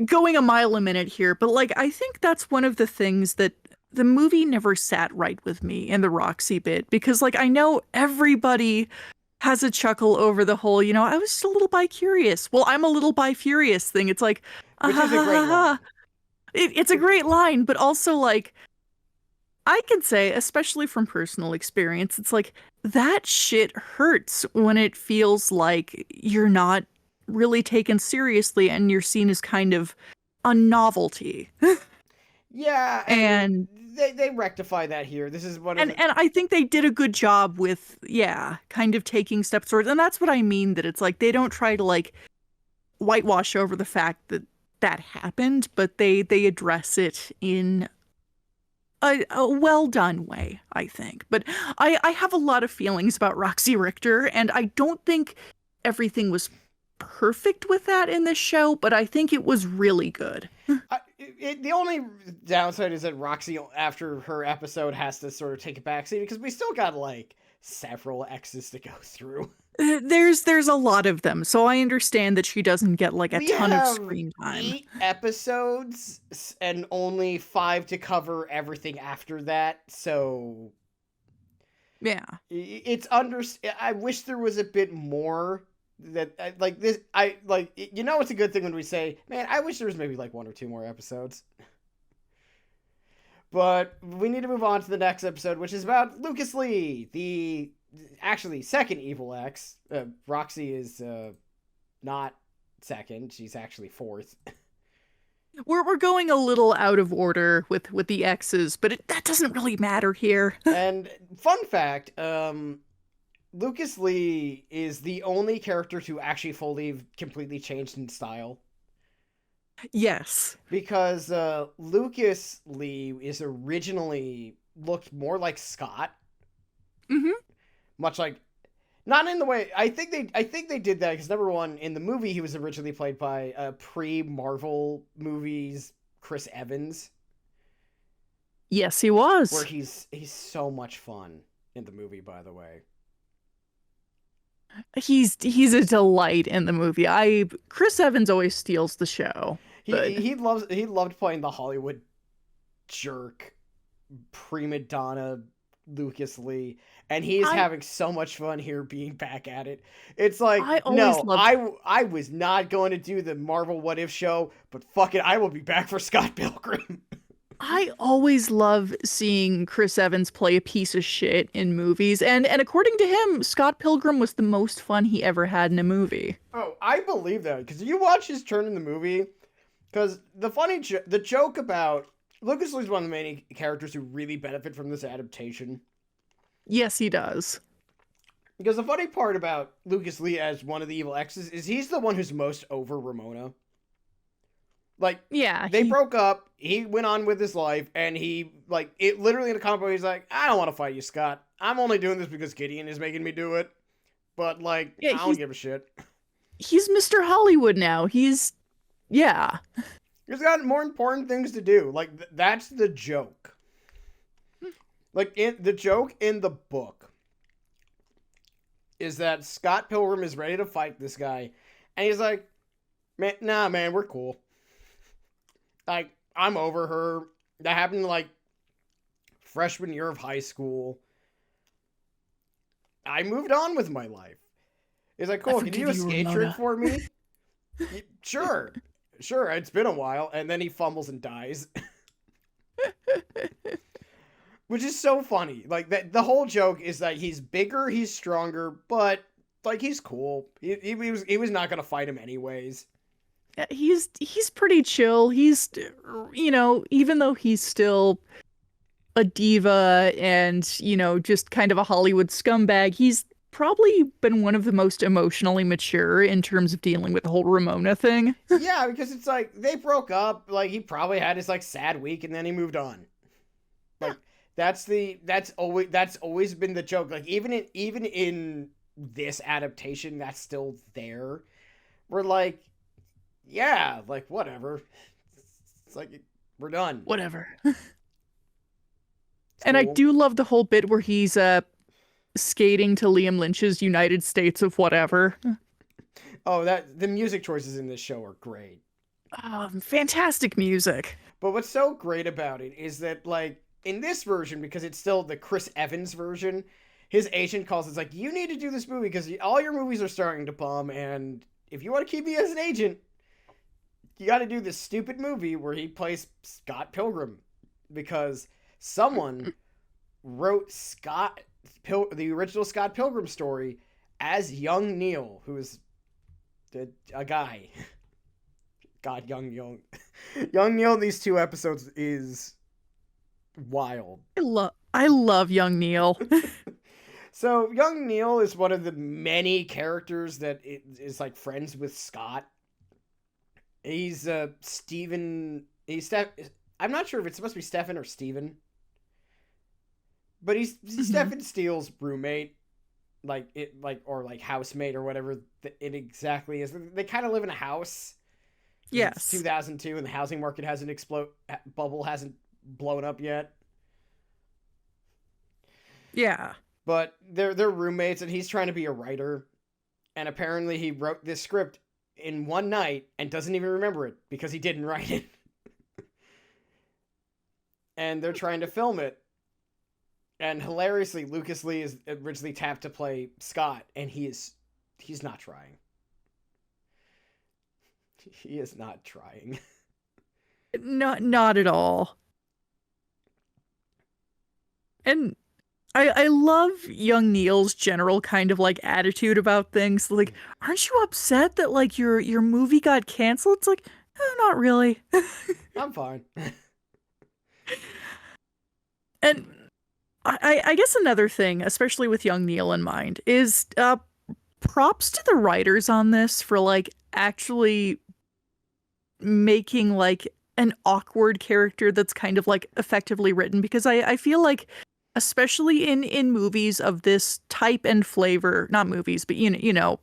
going a mile a minute here, but like I think that's one of the things that the movie never sat right with me in the Roxy bit because like I know everybody has a chuckle over the whole, I was just a little bi-curious. Well, I'm a little bi-furious thing. It's like, ah, Which ha, is a ha, great ha, ha. line. It's a great line, but also like I can say, especially from personal experience, it's like that shit hurts when it feels like you're not really taken seriously and you're seen as kind of a novelty. Yeah, and And they rectify that here. This is one of the and I think they did a good job with yeah, kind of taking steps towards and that's what I mean that it's like they don't try to like whitewash over the fact that that happened, but they address it in a well done way, I think. But I have a lot of feelings about Roxy Richter, and I don't think everything was perfect with that in this show, but I think it was really good. the only downside is that Roxy after her episode has to sort of take a backseat because we still got like several exes to go through. There's a lot of them, so I understand that she doesn't get like a We ton of have screen time. 8 episodes and only 5 to cover everything after that, so Yeah. it's under. I wish there was a bit more that like this. I like it's a good thing when we say, man, I wish there was maybe like 1 or 2 more episodes. But we need to move on to the next episode, which is about Lucas Lee, the actually second evil ex. Roxy is not second; she's actually fourth. We're going a little out of order with the X's, but that doesn't really matter here. And fun fact, Lucas Lee is the only character to actually fully completely changed in style. Yes. Because Lucas Lee is originally looked more like Scott. Mm-hmm. Much like Not in the way I think they did that because number one, in the movie he was originally played by pre-Marvel movies Chris Evans, Yes, he where was. he's so much fun in the movie. By the way, He's a delight in the movie. I Chris Evans always steals the show. But he loved playing the Hollywood jerk prima donna Lucas Lee, and he's I having so much fun here being back at it. It's like, I always no, loved I was not going to do the Marvel What If show, but fuck it, I will be back for Scott Pilgrim. I always love seeing Chris Evans play a piece of shit in movies. And according to him, Scott Pilgrim was the most fun he ever had in a movie. Oh, I believe that because you watch his turn in the movie. Because the joke about Lucas Lee's one of the main characters who really benefit from this adaptation. Yes, he does. Because the funny part about Lucas Lee as one of the evil exes is he's the one who's most over Ramona. Like, Yeah, they broke up, he went on with his life, and he, like, it literally in the comic book, he's like, I don't want to fight you, Scott. I'm only doing this because Gideon is making me do it. But, like, yeah, I don't give a shit. he's Mr. Hollywood now. Yeah. He's got more important things to do. Like, that's the joke. Like, the joke in the book is that Scott Pilgrim is ready to fight this guy, and he's like, man, nah, man, we're cool. Like, I'm over her. That happened, like, freshman year of high school. I moved on with my life. He's like, cool, can you do a skate trick for me? Sure. Sure, it's been a while. And then he fumbles and dies. Which is so funny. Like, the whole joke is that he's bigger, he's stronger, but, like, he's cool. He was not going to fight him anyways. Yeah, he's pretty chill. Even though he's still a diva and, just kind of a Hollywood scumbag, he's probably been one of the most emotionally mature in terms of dealing with the whole Ramona thing. Yeah, because it's like, they broke up, like, he probably had his, like, sad week, and then he moved on. Like, that's always been the joke. Like, even in this adaptation, that's still there. We're like, yeah, like, whatever. It's like, we're done. Whatever. It's And I cool. do love the whole bit where he's skating to Liam Lynch's United States of whatever. Oh, the music choices in this show are great. Fantastic music. But what's so great about it is that, like, in this version, because it's still the Chris Evans version, his agent calls. It's like, you need to do this movie because all your movies are starting to bomb, and if you want to keep me as an agent, you got to do this stupid movie where he plays Scott Pilgrim, because someone wrote the original Scott Pilgrim story as young Neil, who's a guy. God, young Neil in these 2 episodes is wild. I love young Neil. So young Neil is one of the many characters that is like friends with Scott. He's Steven. I'm not sure if it's supposed to be Stefan or Steven. But he's Stefan Steele's roommate, or housemate or whatever it exactly is. They kind of live in a house. Yes. It's 2002 and the housing market bubble hasn't blown up yet. Yeah. But they're roommates, and he's trying to be a writer. And apparently he wrote this script in one night and doesn't even remember it because he didn't write it. And they're trying to film it. And hilariously, Lucas Lee is originally tapped to play Scott, and he's not trying. He is not trying. Not at all. And I love young Neil's general kind of like attitude about things. Like, aren't you upset that like your movie got canceled? It's like, not really. I'm fine. And I guess another thing, especially with young Neil in mind, is props to the writers on this for like actually making like an awkward character that's kind of like effectively written, because I feel like especially in movies of this type and flavor, not movies, but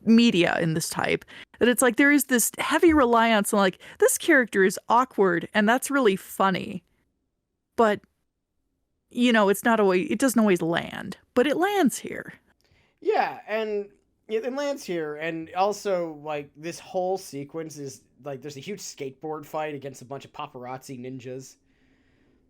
media in this type, that it's like there is this heavy reliance on like this character is awkward and that's really funny. But it's not always, it doesn't always land, but it lands here. Yeah, and it lands here, and also like this whole sequence is like there's a huge skateboard fight against a bunch of paparazzi ninjas,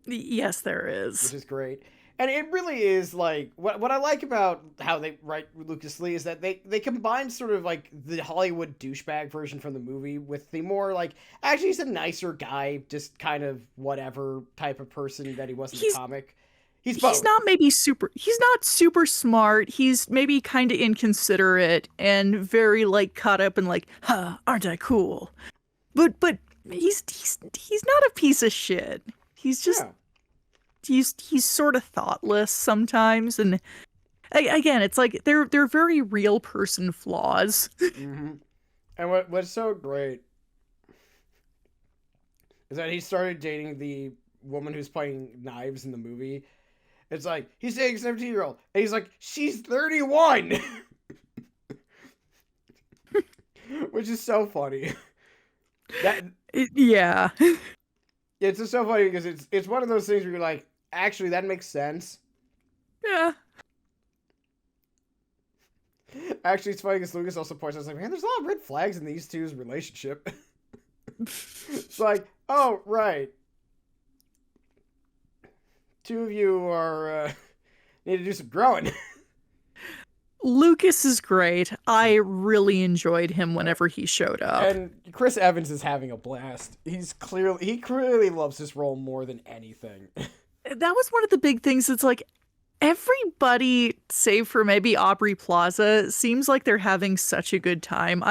Yes, there which is. is great. And it really is like what I like about how they write Lucas Lee is that they combine sort of like the Hollywood douchebag version from the movie with the more like actually he's a nicer guy, just kind of whatever type of person that he was in the He's comic. He's he's both. not maybe super, he's not super smart. He's maybe kind of inconsiderate and very like caught up in like, huh, aren't I cool? But he's not a piece of shit. He's just Yeah. he's sort of thoughtless sometimes, and again, it's like they're very real person flaws. hmm And what's so great is that he started dating the woman who's playing knives in the movie. It's like he's dating a 17-year-old, and he's like, she's 31, which is so funny. That Yeah. it's just so funny because it's one of those things where you're like, actually, that makes sense. Yeah. Actually, it's funny because Lucas also points out, like, man, there's a lot of red flags in these two's relationship. It's like, oh, right. Two of you are need to do some growing. Lucas is great. I really enjoyed him whenever he showed up. And Chris Evans is having a blast. He clearly loves this role more than anything. That was one of the big things. It's like everybody, save for maybe Aubrey Plaza, seems like they're having such a good time.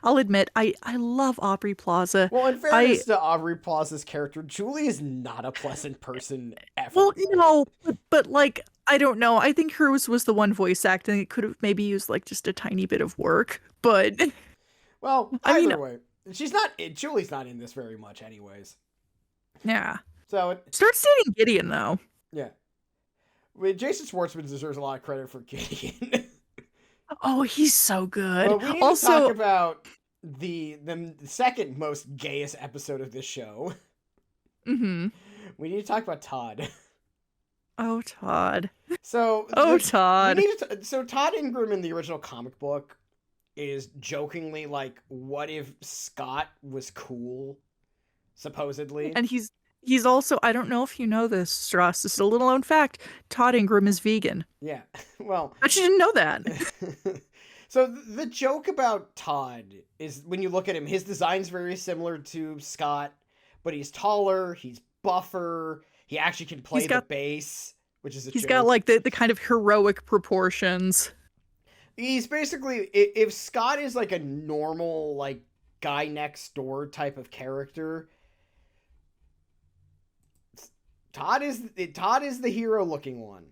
I'll admit, I love Aubrey Plaza. Well, in fairness to Aubrey Plaza's character, Julie is not a pleasant person ever. Well, but like I don't know. I think hers was the one voice acting it could have maybe used like just a tiny bit of work. But Well, I mean, either way, Julie's not in this very much, anyways. yeah. So Start dating Gideon though. yeah. Jason Schwartzman deserves a lot of credit for Gideon. Oh, he's so good. Well, we need to talk about the second most gayest episode of this show. Mm-hmm. We need to talk about Todd. Oh, Todd. So Todd. So Todd Ingram in the original comic book is jokingly like, what if Scott was cool? Supposedly. And he's also, I don't know if you know this, Stross, this is a little known fact, Todd Ingram is vegan. Yeah. Well, But you didn't know that. So the joke about Todd is when you look at him, his design's very similar to Scott, but he's taller, he's buffer, he actually can play the bass, which is a He's joke. got like the kind of heroic proportions. He's basically, if Scott is like a normal like guy next door type of character, Todd is the hero looking one.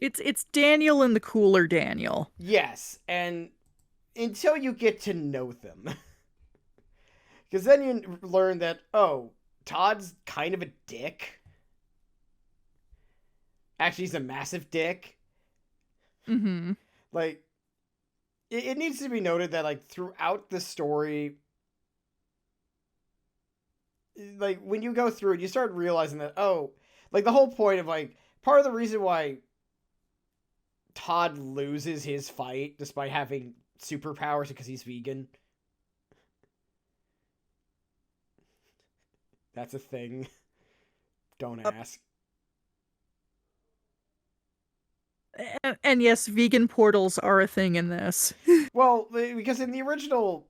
It's Daniel and the cooler Daniel. Yes, and until you get to know them. Because then you learn that, oh, Todd's kind of a dick. Actually, he's a massive dick. Mm-hmm. Like, it needs to be noted that, like, throughout the story, like, when you go through it, you start realizing that, oh, like, the whole point of, like, part of the reason why Todd loses his fight despite having superpowers is because he's vegan. That's a thing. Don't ask. And yes, vegan portals are a thing in this. Well, because in the original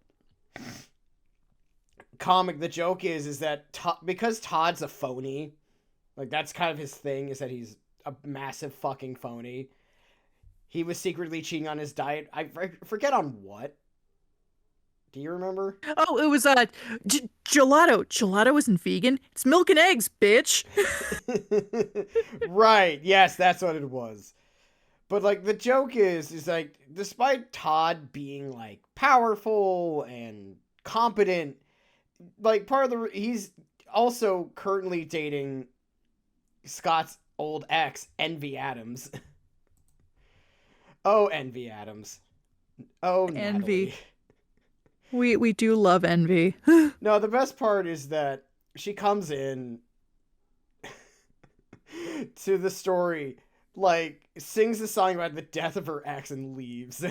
comic, the joke is that because Todd's a phony, like that's kind of his thing, is that he's a massive fucking phony. He was secretly cheating on his diet. I forget on what. Do you remember? Oh, it was gelato. Gelato isn't vegan. It's milk and eggs, bitch. Right. Yes, that's what it was. But like the joke is like despite Todd being like powerful and competent, like part of the he's also currently dating Scott's old ex, Envy Adams. Oh, Envy Adams. Oh, Natalie. Envy. We do love Envy. No, the best part is that she comes in to the story, like, sings a song about the death of her ex and leaves.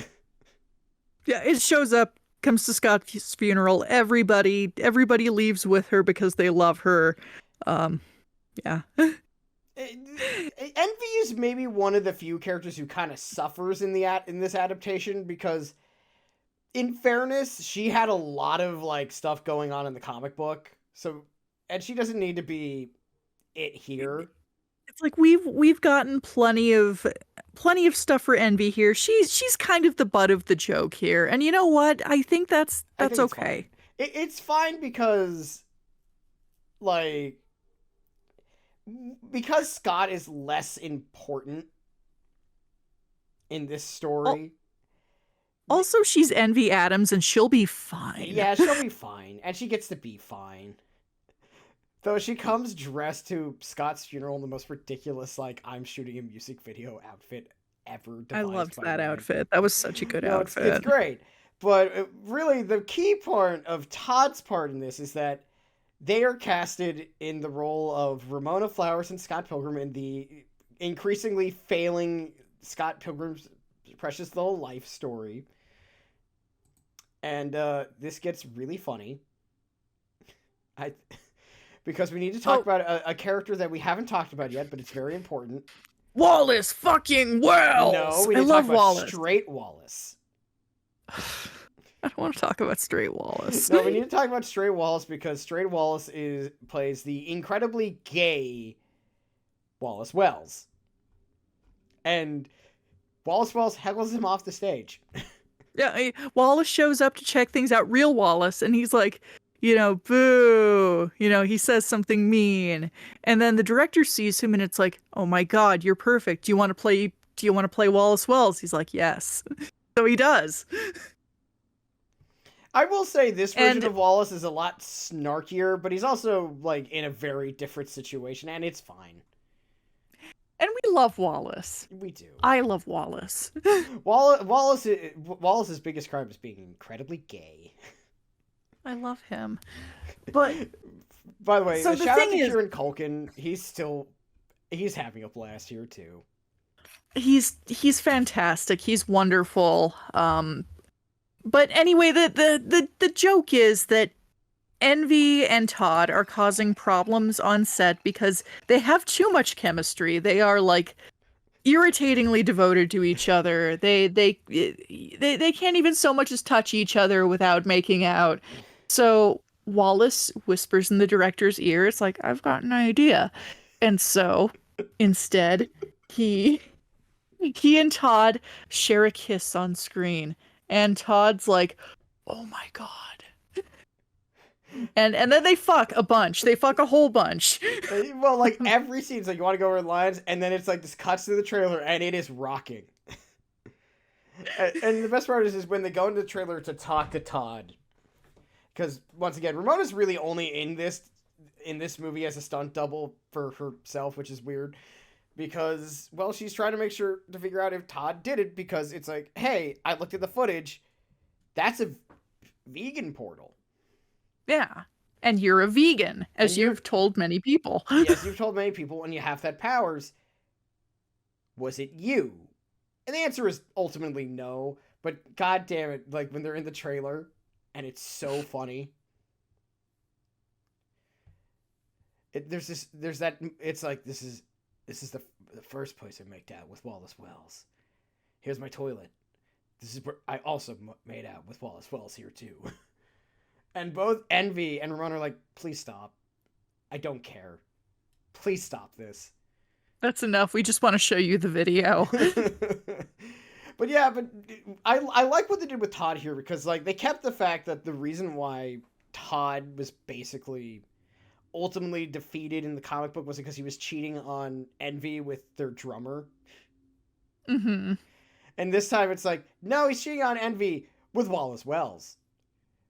Yeah, it shows up, comes to Scott's funeral. Everybody leaves with her because they love her. Um, yeah. Envy is maybe one of the few characters who kind of suffers in this adaptation because, in fairness, she had a lot of like stuff going on in the comic book, so and she doesn't need to be it here. It's like we've gotten plenty of stuff for Envy here. She's kind of the butt of the joke here, and you know what? I think that's I think okay. It's fine because, like, because Scott is less important in this story. Also, she's Envy Adams, and she'll be fine. Yeah, she'll be fine, and she gets to be fine. Though she comes dressed to Scott's funeral in the most ridiculous, like, I'm shooting a music video outfit ever. I loved that outfit. That was such a good outfit. It's great. But really, the key part of Todd's part in this is that they are casted in the role of Ramona Flowers and Scott Pilgrim in the increasingly failing Scott Pilgrim's Precious Little Life story. And this gets really funny. Because we need to talk about a character that we haven't talked about yet, but it's very important. Wallace fucking Wells! No, we need I to love talk about Wallace. Straight Wallace. I don't want to talk about Straight Wallace. No, we need to talk about Straight Wallace because Straight Wallace plays the incredibly gay Wallace Wells. And Wallace Wells heckles him off the stage. Yeah, Wallace shows up to check things out, real Wallace, and he's like, boo, he says something mean. And then the director sees him and it's like, oh my God, you're perfect. Do you want to play Wallace Wells? He's like, yes. So he does. I will say this version of Wallace is a lot snarkier, but he's also like in a very different situation, and it's fine. And we love Wallace. We do. I love Wallace. Wallace's biggest crime is being incredibly gay. I love him. But by the way, so shout out to Kieran Culkin. He's having a blast here too. He's fantastic. He's wonderful. But anyway, the joke is that Envy and Todd are causing problems on set because they have too much chemistry. They are like irritatingly devoted to each other. They can't even so much as touch each other without making out. So Wallace whispers in the director's ear, it's like, I've got an idea. And so instead, he and Todd share a kiss on screen. And Todd's like, oh my God. And then they fuck a bunch. They fuck a whole bunch. Well, like every scene's like, you want to go over the lines, and then it's like this cuts to the trailer, and it is rocking. And the best part is when they go into the trailer to talk to Todd. Because, once again, Ramona's really only in this movie as a stunt double for herself, which is weird. Because, well, she's trying to make sure to figure out if Todd did it, because it's like, hey, I looked at the footage. That's a vegan portal. Yeah. And you're a vegan, as you've told many people. Yes, you've told many people, and you have that powers. Was it you? And the answer is ultimately no. But god damn it, like when they're in the trailer, and it's so funny. It's like this is the first place I made out with Wallace Wells. Here's my toilet. This is where I also made out with Wallace Wells here too. And both Envy and Ramona are like, please stop. I don't care. Please stop this. That's enough. We just want to show you the video. But yeah, I like what they did with Todd here because like they kept the fact that the reason why Todd was basically ultimately defeated in the comic book was because he was cheating on Envy with their drummer. Mm-hmm. And this time it's like, no, he's cheating on Envy with Wallace Wells.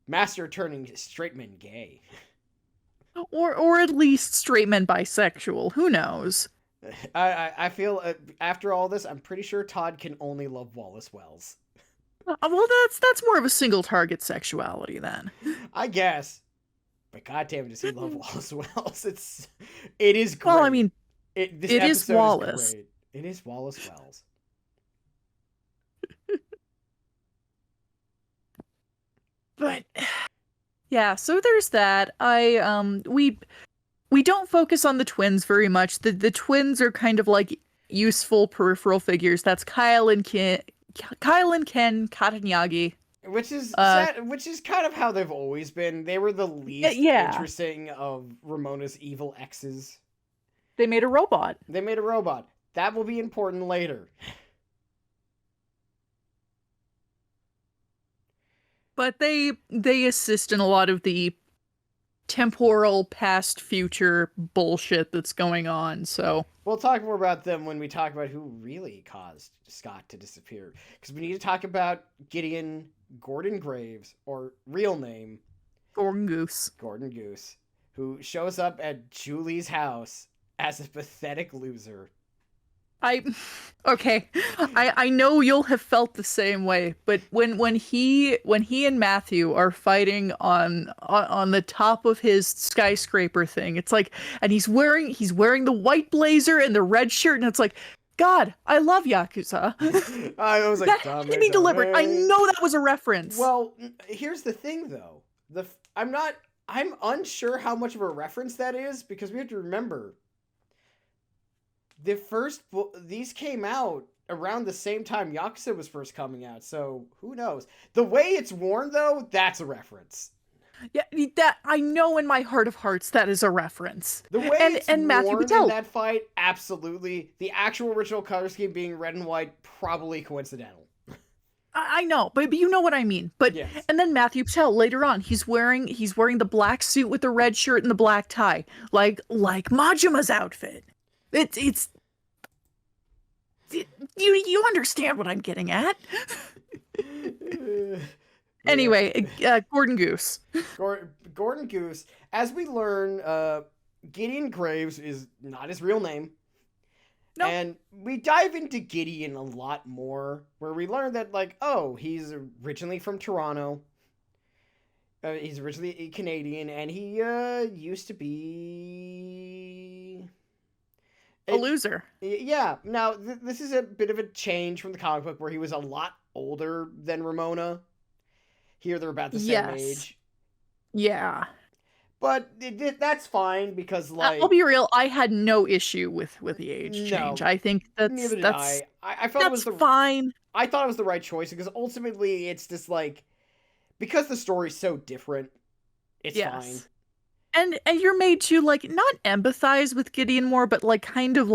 Master turning straight men gay. Or at least straight men bisexual. Who knows? I feel after all this, I'm pretty sure Todd can only love Wallace Wells. Well, that's more of a single target sexuality then. I guess. But goddamn, does he love Wallace Wells? It is great. Well, I mean, This it is episode Wallace. is great. It is Wallace Wells. But yeah, so there's that. We don't focus on the twins very much. The twins are kind of like useful peripheral figures. That's Kyle and Ken Katanyagi. Which is sad, which is kind of how they've always been. They were the least interesting of Ramona's evil exes. They made a robot. They made a robot. That will be important later. But they assist in a lot of the temporal past future bullshit that's going on. So we'll talk more about them when we talk about who really caused Scott to disappear. Because we need to talk about Gideon Gordon Graves, or real name Gordon Goose, who shows up at Julie's house as a pathetic loser. I know you'll have felt the same way, but when he and Matthew are fighting on the top of his skyscraper thing, it's like, and he's wearing the white blazer and the red shirt, and it's like, God, I love Yakuza. I was like, that had to be deliberate. I know that was a reference. Well, here's the thing, though. I'm unsure how much of a reference that is, because we have to remember these came out around the same time Yakuza was first coming out, so who knows? The way it's worn, though, that's a reference. Yeah, that I know in my heart of hearts that is a reference. The way it's worn in that fight, absolutely. The actual original color scheme being red and white, probably coincidental. I know, but you know what I mean. But yes. And then Matthew Patel later on, he's wearing the black suit with the red shirt and the black tie, like Majima's outfit. You understand what I'm getting at. Anyway, Gordon Goose. Gordon Goose. As we learn, Gideon Graves is not his real name. Nope. And we dive into Gideon a lot more, where we learn that, he's originally from Toronto. He's originally Canadian, and he used to be a loser. Yeah. Now, this is a bit of a change from the comic book, where he was a lot older than Ramona. Here they're about the same age. Yeah. But that's fine, because I'll be real, I had no issue with the age change. I think neither did I felt it was fine. I thought it was the right choice, because ultimately it's just because the story's so different, it's fine. And you're made to not empathize with Gideon more, but kind of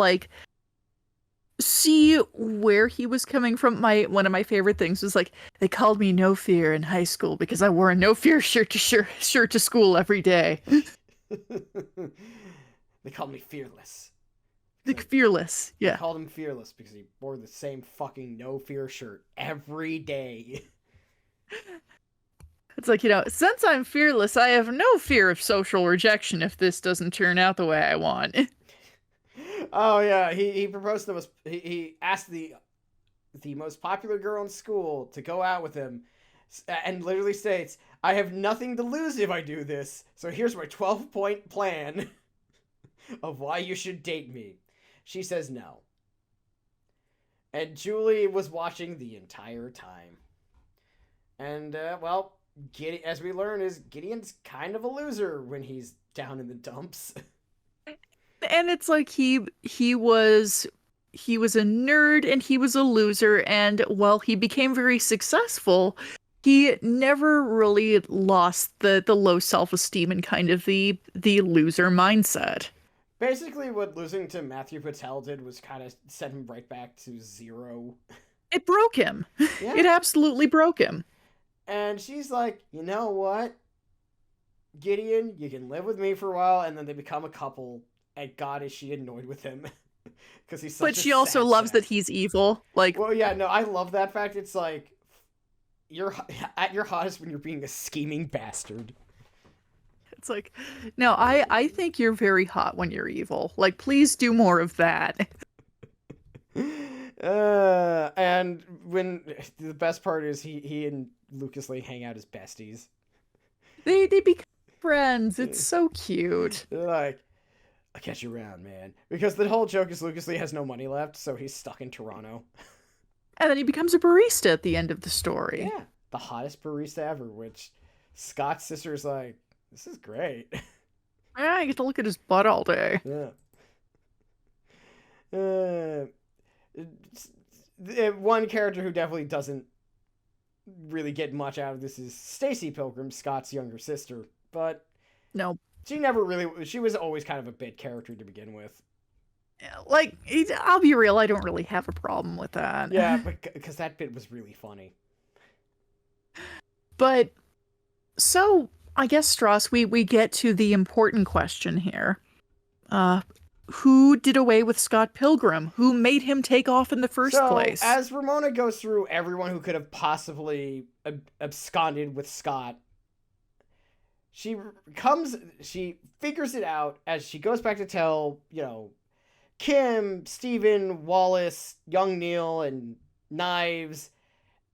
see where he was coming from. One of my favorite things was they called me No Fear in high school because I wore a No Fear shirt to school every day. They called me Fearless. Fearless, yeah. They called him Fearless because he wore the same fucking No Fear shirt every day. It's since I'm fearless, I have no fear of social rejection if this doesn't turn out the way I want. Oh yeah, he proposed to he asked the most popular girl in school to go out with him, and literally states, "I have nothing to lose if I do this, so here's my 12-point plan of why you should date me." She says no. And Julie was watching the entire time. And, as we learn, Gideon's kind of a loser when he's down in the dumps. And it's he was a nerd and he was a loser, and while he became very successful, he never really lost the low self-esteem and kind of the loser mindset. Basically, what losing to Matthew Patel did was kind of send him right back to zero. It broke him. Yeah. It absolutely broke him. And she's like, you know what, Gideon, you can live with me for a while, and then they become a couple. And God, is she annoyed with him because he's such. But she also loves that he's evil. Well, yeah, no, I love that fact. It's you're at your hottest when you're being a scheming bastard. It's like, no, I think you're very hot when you're evil. Like, please do more of that. And when the best part is he and Lucas Lee hang out as besties. They become friends. It's so cute. They're like, I'll catch you around, man. Because the whole joke is Lucas Lee has no money left, so he's stuck in Toronto. And then he becomes a barista at the end of the story. Yeah, the hottest barista ever, which Scott's sister's like, this is great. Yeah, I get to look at his butt all day. Yeah. One character who definitely doesn't really get much out of this is Stacy Pilgrim, Scott's younger sister. But No, she was always kind of a bit character to begin with. like, I'll be real, I don't really have a problem with that. Yeah, because that bit was really funny. But, so, I guess, Stross, we get to the important question here. Who did away with Scott Pilgrim? Who made him take off in the first place? As Ramona goes through everyone who could have possibly absconded with Scott, she figures it out as she goes back to tell, Kim, Steven, Wallace, young Neil, and Knives,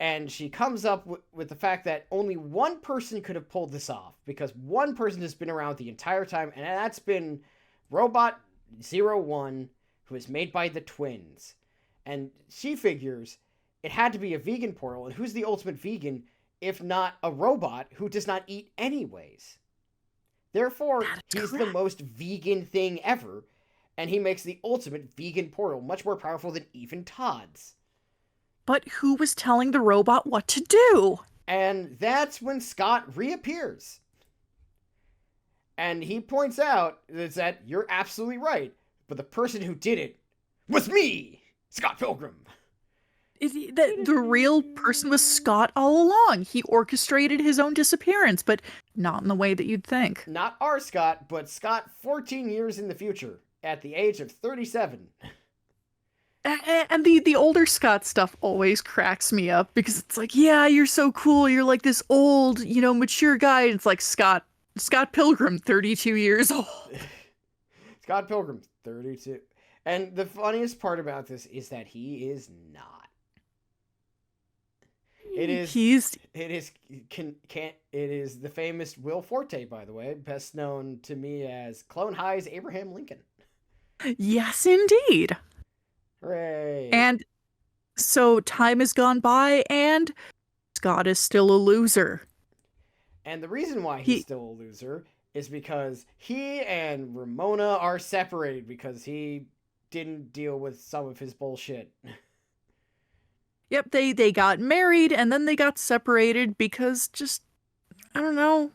and she comes up with the fact that only one person could have pulled this off, because one person has been around the entire time, and that's been Robot 01, who is made by the twins. And she figures it had to be a vegan portal, and who's the ultimate vegan if not a robot who does not eat anyways? Therefore, he's the most vegan thing ever, and he makes the ultimate vegan portal, much more powerful than even Todd's. But who was telling the robot what to do? And that's when Scott reappears. And he points out that you're absolutely right, but the person who did it was me, Scott Pilgrim. The real person was Scott all along. He orchestrated his own disappearance, but not in the way that you'd think. Not our Scott, but Scott 14 years in the future, at the age of 37. And the older Scott stuff always cracks me up, because it's like, yeah, you're so cool. You're like this old, mature guy. And it's like Scott Pilgrim, 32 years old. Scott Pilgrim, 32. And the funniest part about this is that he is not. It is the famous Will Forte, by the way, best known to me as Clone High's Abraham Lincoln. Yes, indeed. Hooray. And so time has gone by, and Scott is still a loser. And the reason why he's still a loser is because he and Ramona are separated because he didn't deal with some of his bullshit. Yep, they got married, and then they got separated because just, I don't know,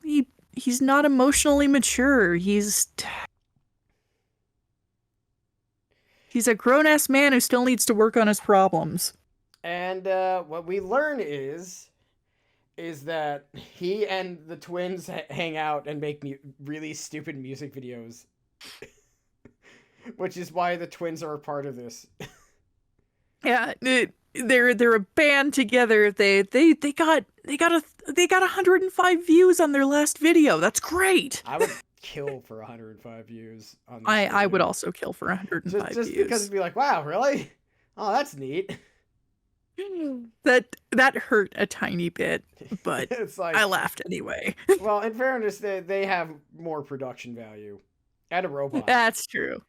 he's not emotionally mature. He's a grown-ass man who still needs to work on his problems. And what we learn is that he and the twins hang out and make really stupid music videos. Which is why the twins are a part of this. Yeah, they're a band together. They got 105 views on their last video. That's great. I would kill for 105 views on this I would also kill for 105 just views. Because it'd be like, wow, really? Oh, that's neat. That hurt a tiny bit, but it's like, I laughed anyway. Well, in fairness, they have more production value. And a robot. That's true.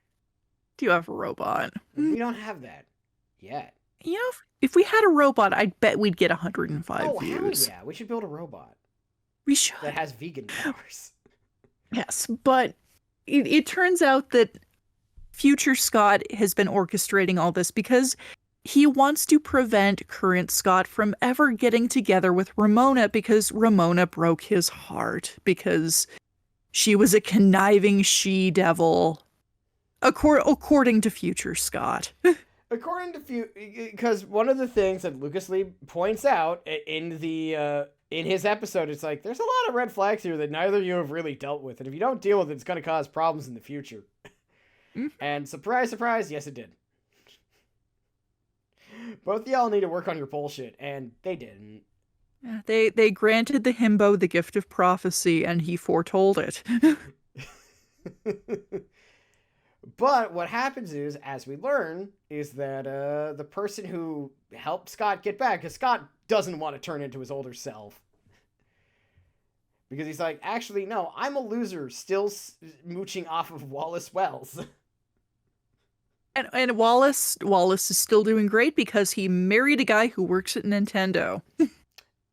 Do you have a robot? We don't have that yet. If we had a robot, I'd bet we'd get 105 views. Hell yeah, we should build a robot. We should. That has vegan powers. Yes, but it turns out that future Scott has been orchestrating all this because he wants to prevent current Scott from ever getting together with Ramona, because Ramona broke his heart because she was a conniving she-devil, according to future Scott. According to because one of the things that Lucas Lee points out in his episode, it's like, there's a lot of red flags here that neither of you have really dealt with, and if you don't deal with it, it's going to cause problems in the future. And surprise, surprise, yes it did. Both of y'all need to work on your bullshit, and they didn't. Yeah, they granted the himbo the gift of prophecy, and he foretold it. But what happens is, as we learn, is that the person who helped Scott get back, because Scott doesn't want to turn into his older self, because he's like, actually, no, I'm a loser, still mooching off of Wallace Wells. And Wallace is still doing great because he married a guy who works at Nintendo.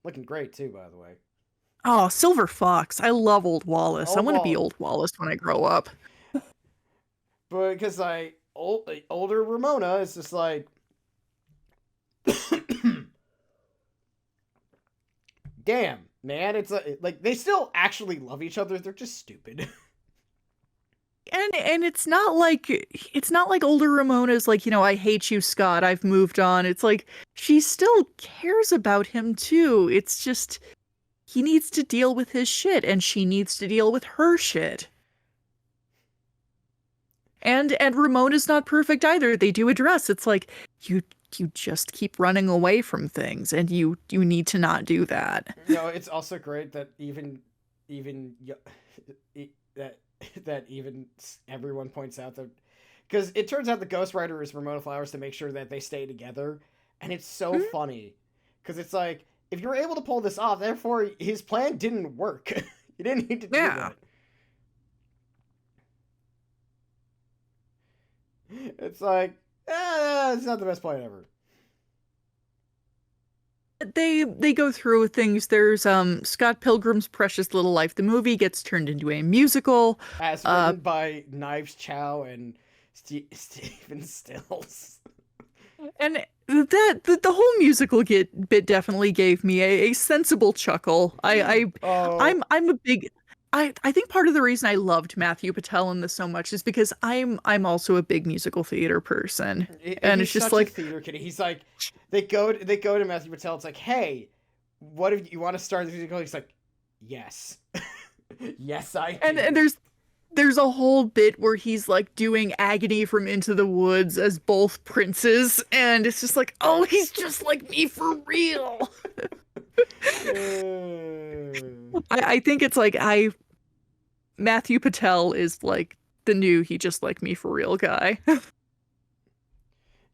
Looking great too, by the way. Oh, Silver Fox. I love old Wallace. I Old want to be Wallace. old Wallace when I grow up. But because older Ramona is just like, damn, man, it's like they still actually love each other. They're just stupid. And it's not like older Ramona's like, I hate you, Scott. I've moved on. It's like she still cares about him too. It's just he needs to deal with his shit and she needs to deal with her shit. And Ramona's not perfect either. They do address it's like you just keep running away from things and you need to not do that. It's also great that even that that even everyone points out that, because it turns out the ghostwriter is Ramona Flowers to make sure that they stay together, and it's so funny because it's like, if you're able to pull this off, therefore his plan didn't work. You didn't need to do that. It's like, it's not the best plan ever. They go through things. There's Scott Pilgrim's Precious Little Life. The movie gets turned into a musical. As written by Knives Chow and Stephen Stills. And the whole musical bit definitely gave me a sensible chuckle. I'm a big I think part of the reason I loved Matthew Patel in this so much is because I'm also a big musical theater person, and it's just like a theater kid. He's like, they go to Matthew Patel. It's like, hey, what if you want to start the musical? He's like, yes, yes, I do. And there's a whole bit where he's like doing Agony from Into the Woods as both princes, and it's just like, oh, he's just like me for real. I think it's like Matthew Patel is like the new He Just Like Me for Real guy.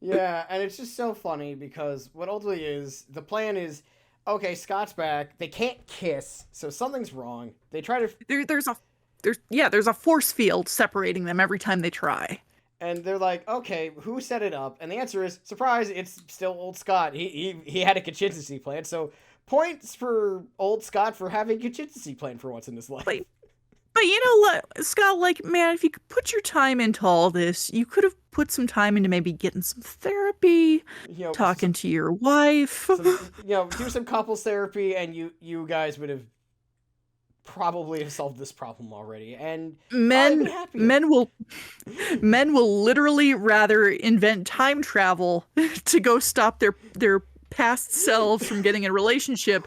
Yeah, and it's just so funny because what ultimately is, the plan is, okay, Scott's back. They can't kiss, so something's wrong. They try to... There's a force field separating them every time they try. And they're like, okay, who set it up? And the answer is, surprise, it's still old Scott. He had a contingency plan, so points for old Scott for having a contingency plan for once in his life. But you know what, Scott, like, man, if you could put your time into all this, you could have put some time into maybe getting some therapy, talking to your wife. Do some couples therapy, and you guys would have probably have solved this problem already. And men will literally rather invent time travel to go stop their past selves from getting a relationship.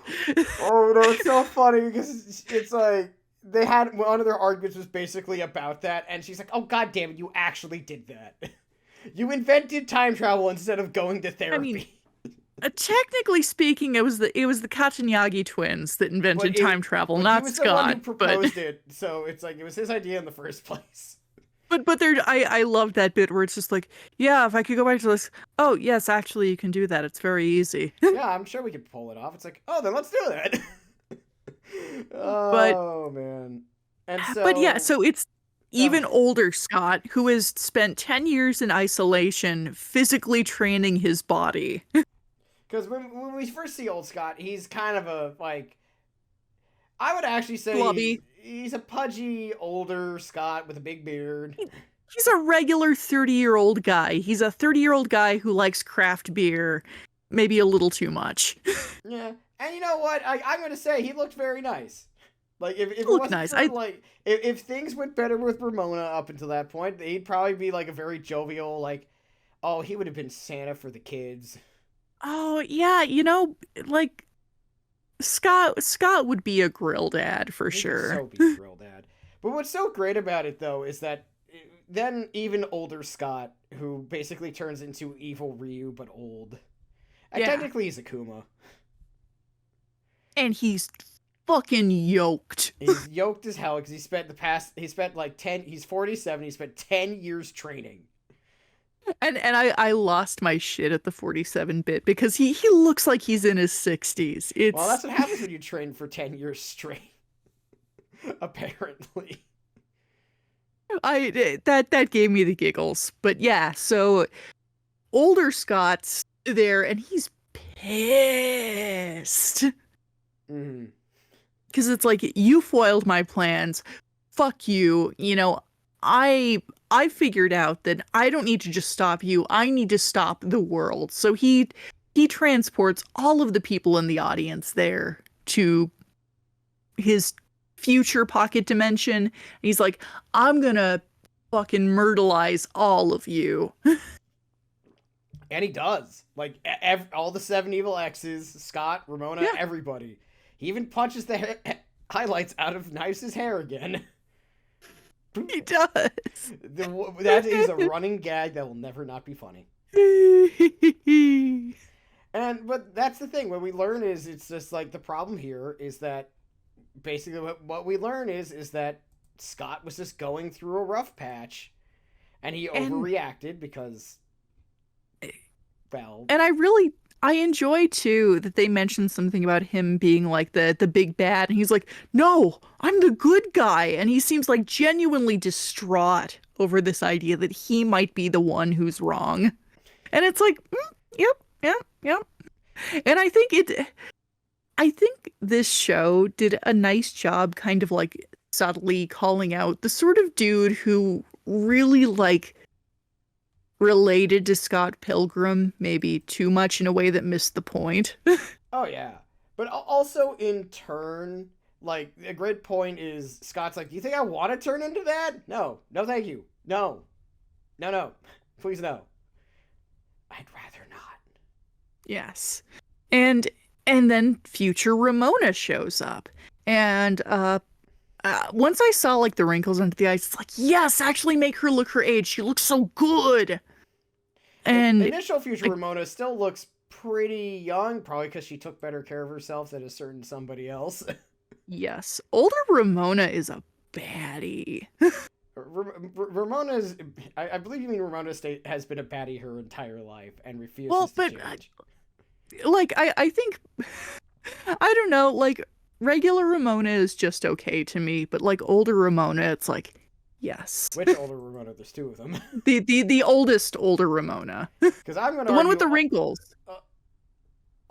Oh no, it's so funny because it's like they had one of their arguments was basically about that, and she's like, "Oh god damn it, you actually did that. You invented time travel instead of going to therapy." I mean, technically speaking, it was the Katanyagi twins that invented time travel, not Scott. The one who proposed it, so it's like it was his idea in the first place. But I love that bit where it's just like, yeah, if I could go back to this, oh yes, actually you can do that. It's very easy. Yeah, I'm sure we could pull it off. It's like, oh, then let's do that. Oh man. And so, but yeah, so it's even older Scott who has spent 10 years in isolation, physically training his body. Because when we first see old Scott, he's kind of a, like, I would actually say he's a pudgy, older Scott with a big beard. He's a regular 30-year-old guy. He's a 30-year-old guy who likes craft beer, maybe a little too much. Yeah, and you know what? I'm going to say he looked very nice. Like, if it looked wasn't nice. For, like, if things went better with Ramona up until that point, he'd probably be, like, a very jovial, like, oh, he would have been Santa for the kids. Oh, yeah, like, Scott would be a grill dad for sure. So be a grill dad. But what's so great about it, though, is that then even older Scott, who basically turns into evil Ryu, but old. And technically he's Akuma. And he's fucking yoked. He's yoked as hell because he spent like 10, he's 47, he spent 10 years training. And I lost my shit at the 47 bit because he looks like he's in his 60s. Well, It's that's what happens when you train for 10 years straight. Apparently. That gave me the giggles. But yeah, so older Scott's there and he's pissed. Mm-hmm. Because it's like, you foiled my plans. Fuck you. I figured out that I don't need to just stop you. I need to stop the world. So he transports all of the people in the audience there to his future pocket dimension. And he's like, I'm gonna fucking myrtleize all of you. And he does. Like, all the 7 evil exes, Scott, Ramona, Yeah. everybody. He even punches the highlights out of Nice's hair again. He does. That is a running gag that will never not be funny. But that's the thing. What we learn is, it's just like, the problem here is that basically what we learn is that Scott was just going through a rough patch, and he overreacted because, well, and I enjoy too that they mentioned something about him being like the big bad, and he's like, no, I'm the good guy, and he seems like genuinely distraught over this idea that he might be the one who's wrong. And it's like, yep. And I think this show did a nice job kind of like subtly calling out the sort of dude who really like related to Scott Pilgrim maybe too much in a way that missed the point. oh yeah. But also in turn, like, a great point is Scott's like, do you think I want to turn into that? No, thank you. No, please no. I'd rather not. Yes. And then future Ramona shows up. And once I saw like the wrinkles under the eyes, it's like, yes, actually make her look her age. She looks so good. And initial future Ramona still looks pretty young, probably because she took better care of herself than a certain somebody else. yes, older Ramona is a baddie. Ramona's, I believe you mean Ramona State has been a baddie her entire life and refuses to change. Like, I think, I don't know, like, regular Ramona is just okay to me, but like older Ramona, it's like, yes. Which older Ramona? There's 2 of them. The oldest older Ramona. Because I'm gonna the one with the wrinkles.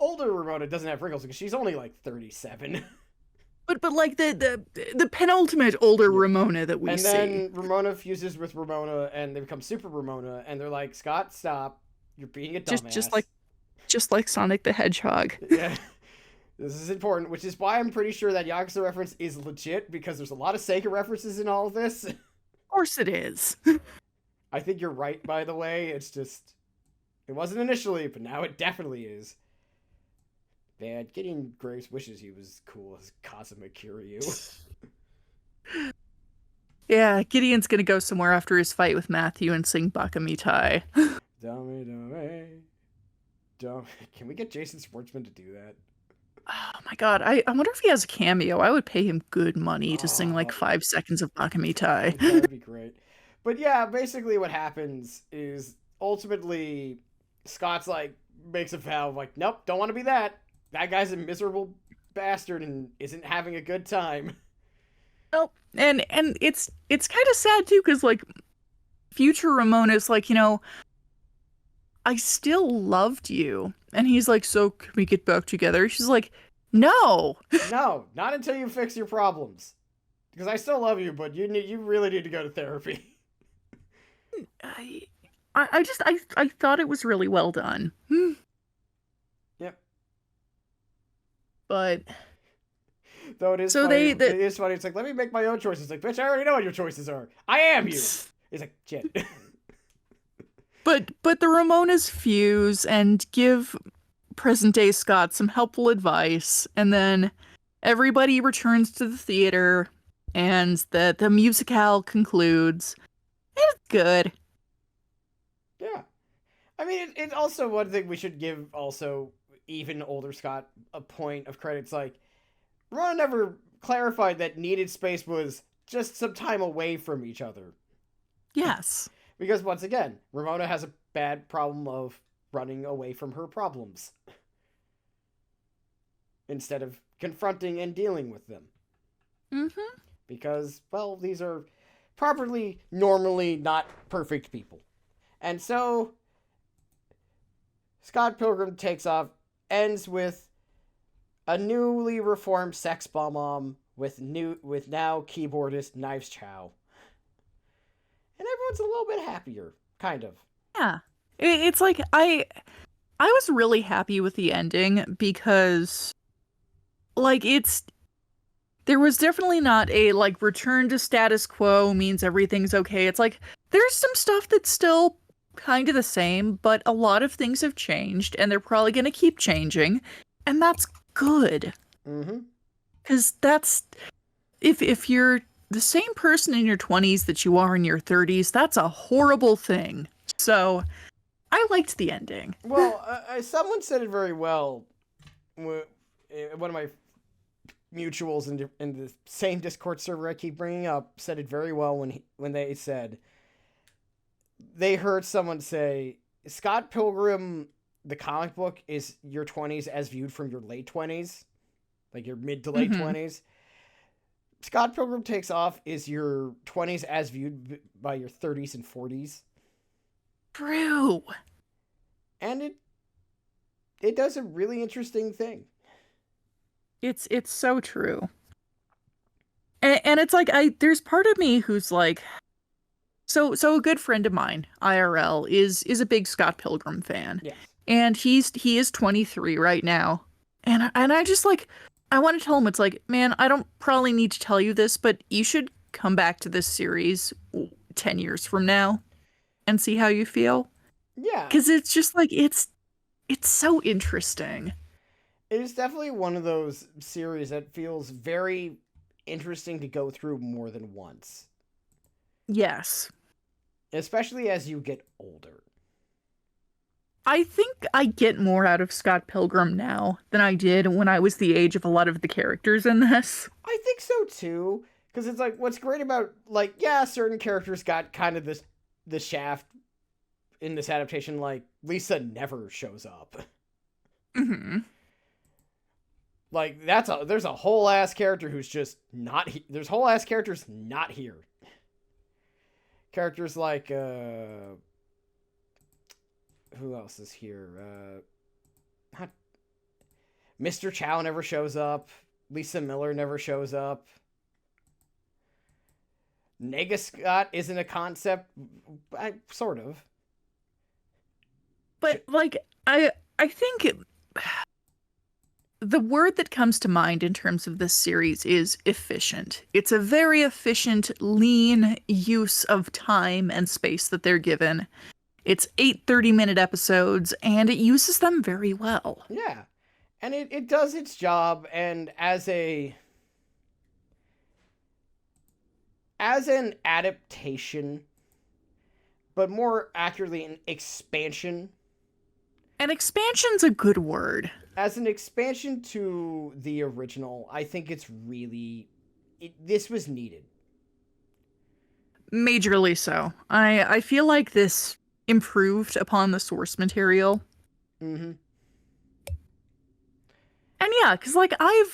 Older Ramona doesn't have wrinkles because she's only like 37. But like the penultimate older Ramona that we see. And then Ramona fuses with Ramona and they become Super Ramona, and they're like, Scott, stop. You're being a dumbass. Just like Sonic the Hedgehog. Yeah. This is important, which is why I'm pretty sure that Yakuza reference is legit, because there's a lot of Sega references in all of this. Of course it is. I think you're right, by the way. It's just, it wasn't initially, but now it definitely is. Man, Gideon Graves wishes he was cool as Kazuma Kiryu. Yeah, Gideon's gonna go somewhere after his fight with Matthew and sing Bakamitai. Dame. Can we get Jason Schwartzman to do that? Oh my god, I wonder if he has a cameo. I would pay him good money to sing like 5 seconds of Bakamitai. That'd be great. But yeah, basically what happens is ultimately Scott's like, makes a vow, like, nope, don't want to be that. That guy's a miserable bastard and isn't having a good time. Nope. And it's kind of sad too, because like future Ramona's like, I still loved you. And he's like, so can we get back together? She's like, no. No, not until you fix your problems. Because I still love you, but you really need to go to therapy. I thought it was really well done. Yep. But though it is so funny, it is funny. It's like, let me make my own choices. Like, bitch, I already know what your choices are. I am you. He's like, shit. But the Ramonas fuse and give present day Scott some helpful advice, and then everybody returns to the theater, and the musicale concludes. It's good. Yeah. I mean, it's also one thing we should give also even older Scott a point of credit. It's like, Ramona never clarified that needed space was just some time away from each other. Yes. Because once again, Ramona has a bad problem of running away from her problems instead of confronting and dealing with them. Mm-hmm. Because, well, these are properly, normally not perfect people. And so, Scott Pilgrim Takes Off ends with a newly reformed sex bomb with now keyboardist Knives Chow. And everyone's a little bit happier, kind of. Yeah. It's like I was really happy with the ending because like there was definitely not a like return to status quo means everything's okay. It's like there's some stuff that's still kind of the same, but a lot of things have changed and they're probably going to keep changing, and that's good. Mm-hmm. Cuz that's if you're the same person in your 20s that you are in your 30s, that's a horrible thing. So, I liked the ending. Well, someone said it very well. One of my mutuals in the same Discord server I keep bringing up said it very well when they said they heard someone say Scott Pilgrim the comic book is your 20s as viewed from your late 20s, like your mid to late 20s. Scott Pilgrim Takes Off is your 20s as viewed by your 30s and 40s. True. And it does a really interesting thing. It's so true. And it's like there's part of me who's like so a good friend of mine, IRL, is a big Scott Pilgrim fan. Yes. And he is 23 right now. And I just like I want to tell him, it's like, man, I don't probably need to tell you this, but you should come back to this series 10 years from now and see how you feel. Yeah. Because it's just like, it's so interesting. It is definitely one of those series that feels very interesting to go through more than once. Yes. Especially as you get older. I think I get more out of Scott Pilgrim now than I did when I was the age of a lot of the characters in this. I think so too. Because it's like, what's great about, like, yeah, certain characters got kind of the shaft in this adaptation, like, Lisa never shows up. Mm-hmm. Like, there's a whole ass character who's just not there's whole ass characters not here. Characters like, who else is here? Mr. Chow never shows up. Lisa Miller never shows up. Nega Scott isn't a concept. Sort of. But, like, I think the word that comes to mind in terms of this series is efficient. It's a very efficient, lean use of time and space that they're given. It's 8 30-minute episodes, and it uses them very well. Yeah. And it does its job, and as an adaptation, but more accurately an expansion. An expansion's a good word. As an expansion to the original, I think it's really... this was needed. Majorly so. I feel like this improved upon the source material. Mm-hmm. And yeah, because, like, I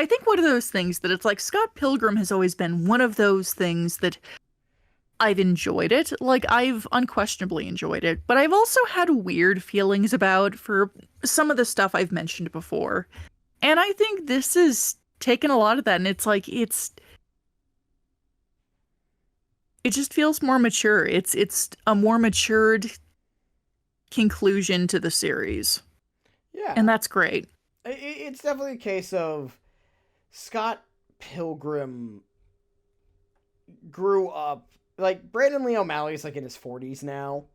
think one of those things that it's like Scott Pilgrim has always been one of those things that I've enjoyed it. Like, I've unquestionably enjoyed it, but I've also had weird feelings about for some of the stuff I've mentioned before. And I think this is taken a lot of that, and it's like, it just feels more mature. It's a more matured conclusion to the series. Yeah. And that's great. It's definitely a case of Scott Pilgrim grew up. Like, Brandon Lee O'Malley is, like, in his 40s now.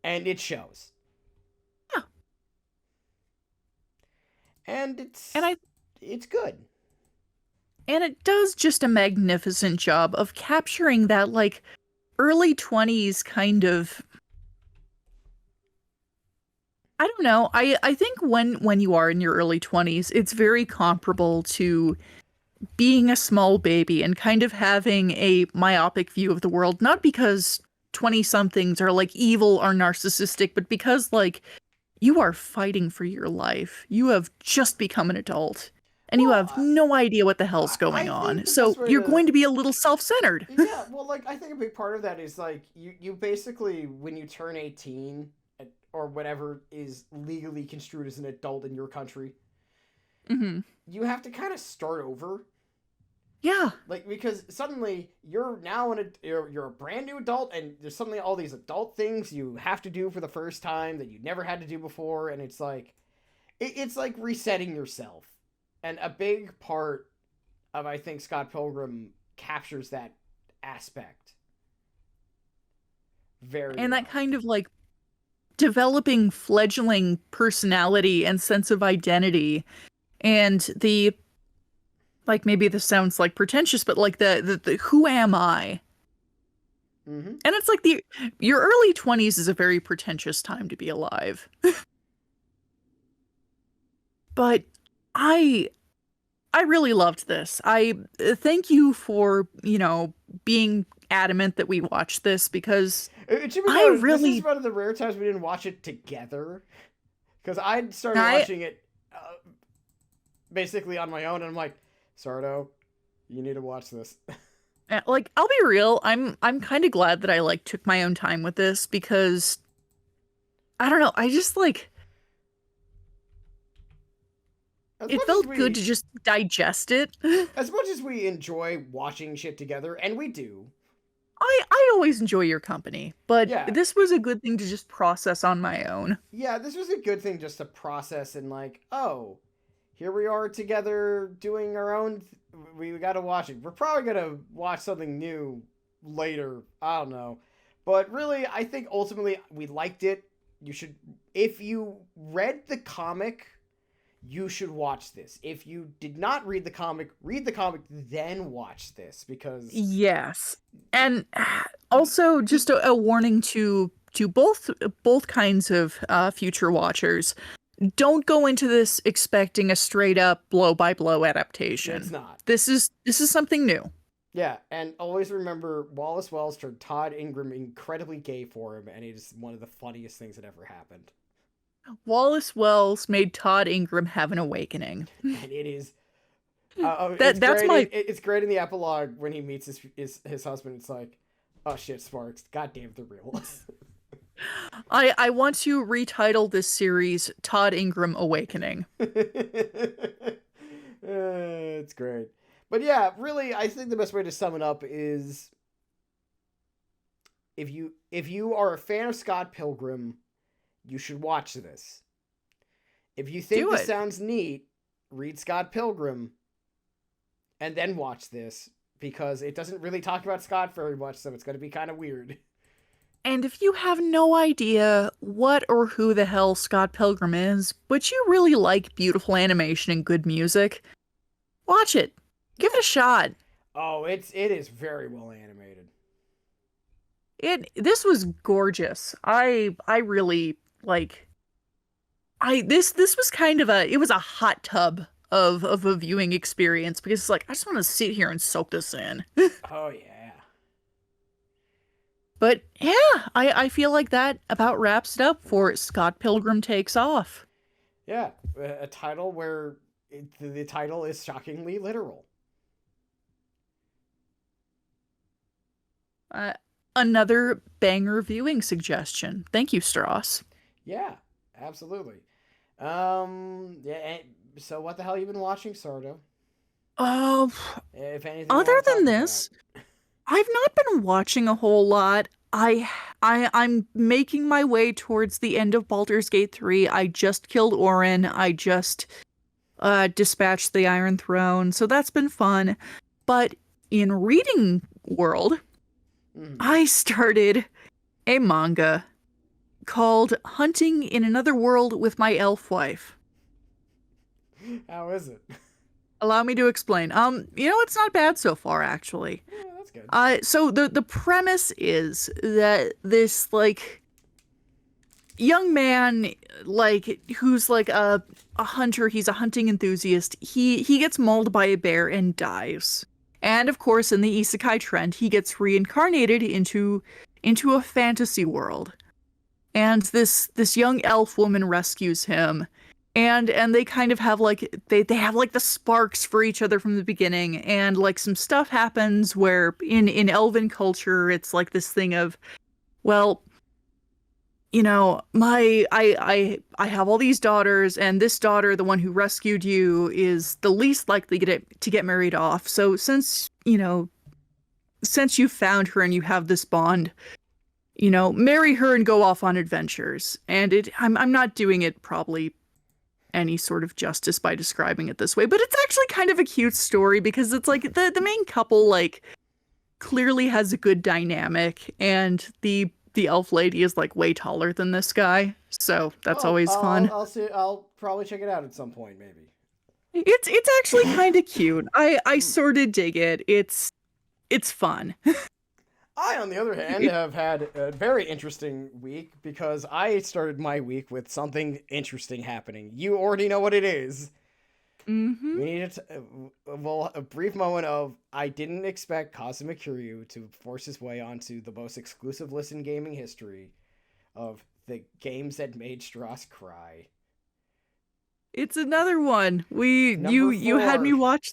And it shows. Yeah. And it's good. And it does just a magnificent job of capturing that, like, early 20s kind of I don't know. I think when you are in your early 20s, it's very comparable to being a small baby and kind of having a myopic view of the world, not because 20 somethings are like evil or narcissistic, but because like you are fighting for your life. You have just become an adult and you Well, have no idea what the hell's I going think on. the best So way you're to going to be a little self-centered. yeah, well, like I think a big part of that is like you basically when you turn 18 or whatever is legally construed as an adult in your country, Hmm. you have to kind of start over. Yeah. Like because suddenly you're now you're a brand new adult and there's suddenly all these adult things you have to do for the first time that you never had to do before and it's like it's like resetting yourself. And a big part of I think Scott Pilgrim captures that aspect very And that well. kind of like developing fledgling personality and sense of identity and the like maybe this sounds like pretentious, but like the who am I? Mm-hmm. And it's like the your early 20s is a very pretentious time to be alive. But I I really loved this. I thank you for, being adamant that we watch this because It should be I noted, this is really one of the rare times we didn't watch it together. Because I started I watching it basically on my own, and I'm like, Sardo, you need to watch this. like I'll be real, I'm kind of glad that I like took my own time with this because I don't know, I just like As it much as felt good we, to just digest it. as much as we enjoy watching shit together, and we do, I always enjoy your company, but yeah, this was a good thing to just process on my own. yeah, this was a good thing just to process and like, oh, here we are together doing our own. We got to watch it. We're probably gonna watch something new later. I don't know, but really, I think ultimately we liked it. You should, if you read the comic, you should watch this. If you did not read the comic, then watch this because Yes. And also just a warning to both kinds of future watchers. Don't go into this expecting a straight up blow by blow it's adaptation. not. This is something new. Yeah, and always remember Wallace Wells turned Todd Ingram incredibly gay for him, and it is one of the funniest things that ever happened. Wallace Wells made Todd Ingram have an awakening. And it is, it's That's great. my It's great in the epilogue when he meets his husband. It's like, oh shit, Sparks, goddamn, they're real. I want to retitle this series Todd Ingram Awakening. It's great. But yeah, really, I think the best way to sum it up is if you are a fan of Scott Pilgrim, you should watch this. If you think Do this it. sounds neat, read Scott Pilgrim and then watch this because it doesn't really talk about Scott very much, so it's going to be kind of weird. And if you have no idea what or who the hell Scott Pilgrim is, but you really like beautiful animation and good music, watch it. Give it a shot. Oh, it is very well animated. This was gorgeous. I really like I this was kind of it was a hot tub of a viewing experience because it's like I just want to sit here and soak this in. Oh yeah. But yeah, I feel like that about wraps it up for Scott Pilgrim Takes Off. Yeah, a title where the title is shockingly literal. Uh, Another banger viewing suggestion. Thank you, Stross. Yeah, absolutely. Yeah. So what the hell you been watching, Sardo? Uh, If anything you Other want to than talk about. this, I've not been watching a whole lot. I'm making my way towards the end of Baldur's Gate 3. I just killed Orin. I just dispatched the Iron Throne. So that's been fun. But in reading world, Mhm. I started a manga called Hunting in Another World with My Elf Wife. How is it? Allow me to explain. It's not bad so far, actually. Yeah, that's good. So the premise is that this like young man, like, who's like a hunter. He's a hunting enthusiast. He gets mauled by a bear and dies. And of course, in the isekai trend, he gets reincarnated into a fantasy world. And this young elf woman rescues him. And they kind of have like they have like the sparks for each other from the beginning, and like some stuff happens where in elven culture it's like this thing of, well, I have all these daughters, and this daughter, the one who rescued you, is the least likely to get married off. So since you found her and you have this bond, marry her and go off on adventures. And I'm not doing it probably any sort of justice by describing it this way, but it's actually kind of a cute story because it's like the main couple like clearly has a good dynamic, and the elf lady is like way taller than this guy, so that's always fun. I'll see. I'll probably check it out at some point, maybe. It's actually kind of cute. I sort of dig it. It's fun. I, on the other hand, have had a very interesting week because I started my week with something interesting happening. You already know what it is. Mm-hmm. We needed a brief moment of I didn't expect Kazuma Kiryu to force his way onto the most exclusive list in gaming history of the games that made Stross cry. It's another one. You had me watch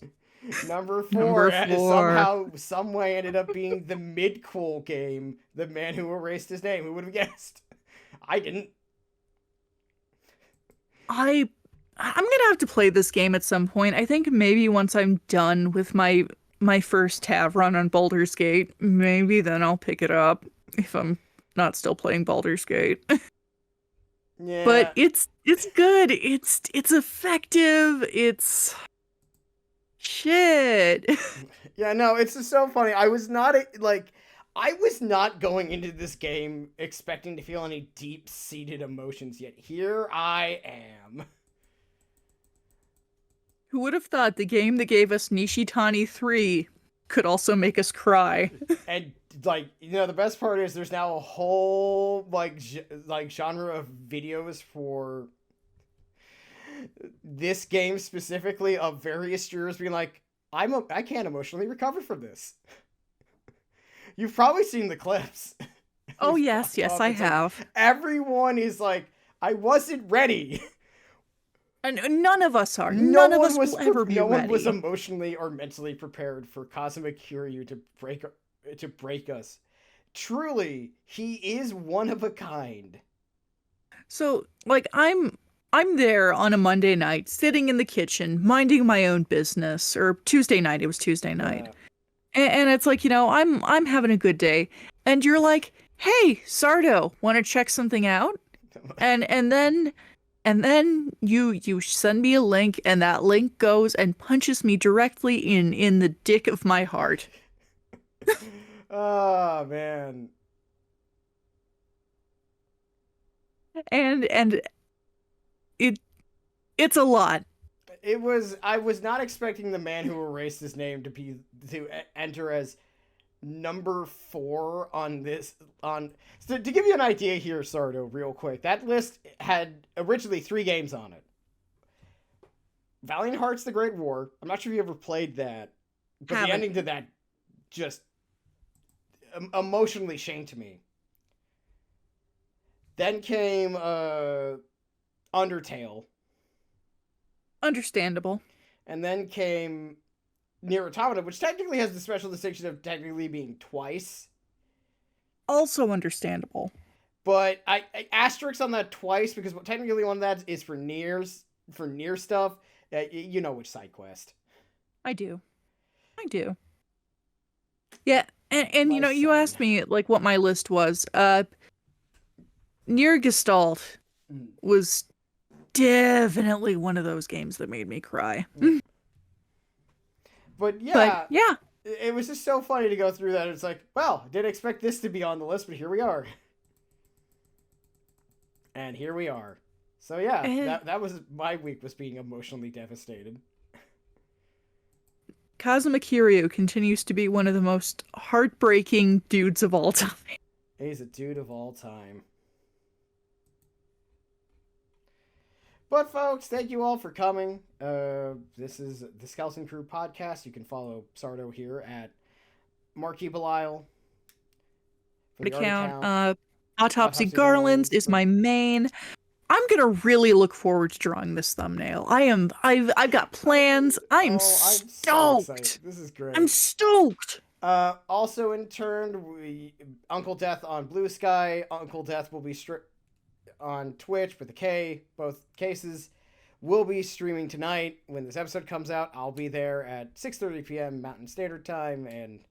Number four somehow, some way ended up being the mid-cool game, The Man Who Erased His Name. Who would have guessed? I didn't. I'm gonna have to play this game at some point. I think maybe once I'm done with my first Tav run on Baldur's Gate, maybe then I'll pick it up if I'm not still playing Baldur's Gate. Yeah. But it's good. It's effective. It's shit. Yeah, no, it's just so funny. I was not going into this game expecting to feel any deep-seated emotions, yet here I am. Who would have thought the game that gave us Nishitani 3 could also make us cry? And like, the best part is there's now a whole like genre of videos for this game specifically of various streamers being like, I can't emotionally recover from this. You've probably seen the clips. Oh yes, I have. Everyone is like, I wasn't ready. And none of us are. None of us will ever be ready. No one was emotionally or mentally prepared for Kazuma Kiryu to break us. Truly, he is one of a kind. So, like, I'm there on a Monday night, sitting in the kitchen, minding my own business, or Tuesday night. It was Tuesday night, and it's like, I'm having a good day, and you're like, hey, Sardo, want to check something out? And then you send me a link, and that link goes and punches me directly in the dick of my heart. Oh man. And it's a lot. I was not expecting The Man Who Erased His Name to enter as number 4 on this. So to give you an idea here, Sardo, real quick, that list had originally 3 games on it. Valiant Hearts: The Great War. I'm not sure if you ever played that, but the ending to that just emotionally shamed me. Then came Undertale. Understandable. And then came Nier Automata, which technically has the special distinction of technically being twice. Also understandable. But I asterisk on that twice because technically one of that is for Nier stuff. You know which side quest. I do. Yeah, and you asked me like what my list was. Nier Gestalt was definitely one of those games that made me cry. But yeah, it was just so funny to go through that. It's like, well, I didn't expect this to be on the list, but here we are. And here we are. So yeah, that was my week, was being emotionally devastated. Kazuma Kiryu continues to be one of the most heartbreaking dudes of all time. He's a dude of all time. But folks, thank you all for coming. This is the Skeleton Crew podcast. You can follow Sardo here at Marquis Belial for the art Account. account. Autopsy Garlands is my main. I'm gonna really look forward to drawing this thumbnail. I've got plans. I'm stoked. So excited. This is great. I'm stoked. Also in turn, Uncle Death on Blue Sky. Uncle Death will be on Twitch with a K. Both cases will be streaming tonight when this episode comes out. I'll be there at 6:30 p.m. Mountain Standard Time and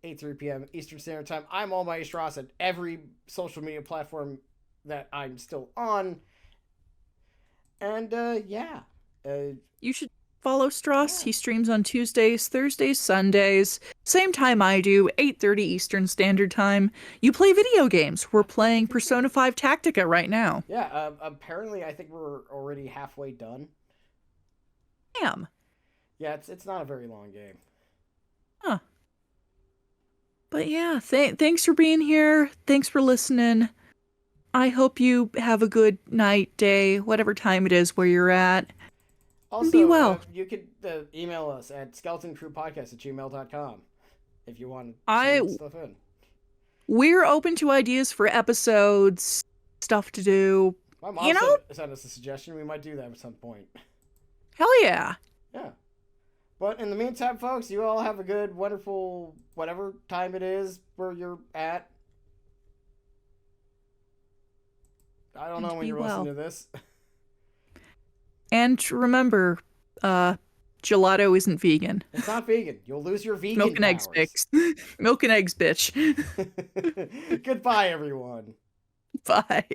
8:30 p.m. Eastern Standard Time. I'm Almighty Stross at every social media platform that I'm still on. And you should follow Stross. He streams on Tuesdays, Thursdays, Sundays. Same time I do, 8:30 Eastern Standard Time. You play video games. We're playing Persona 5 Tactica right now. Yeah, apparently I think we're already halfway done. Damn. Yeah, it's not a very long game. Huh. But yeah, thanks for being here. Thanks for listening. I hope you have a good night, day, whatever time it is where you're at. Also, be well. You could email us at skeletoncrewpodcast@gmail.com if you want to send stuff in. We're open to ideas for episodes, stuff to do. My mom sent us a suggestion. We might do that at some point. Hell yeah. Yeah. But in the meantime, folks, you all have a good, wonderful, whatever time it is where you're at. I don't know when you're listening to this. And remember, gelato isn't vegan. It's not vegan. You'll lose your vegan Milk and eggs, bitch. Milk and eggs, bitch. Goodbye, everyone. Bye.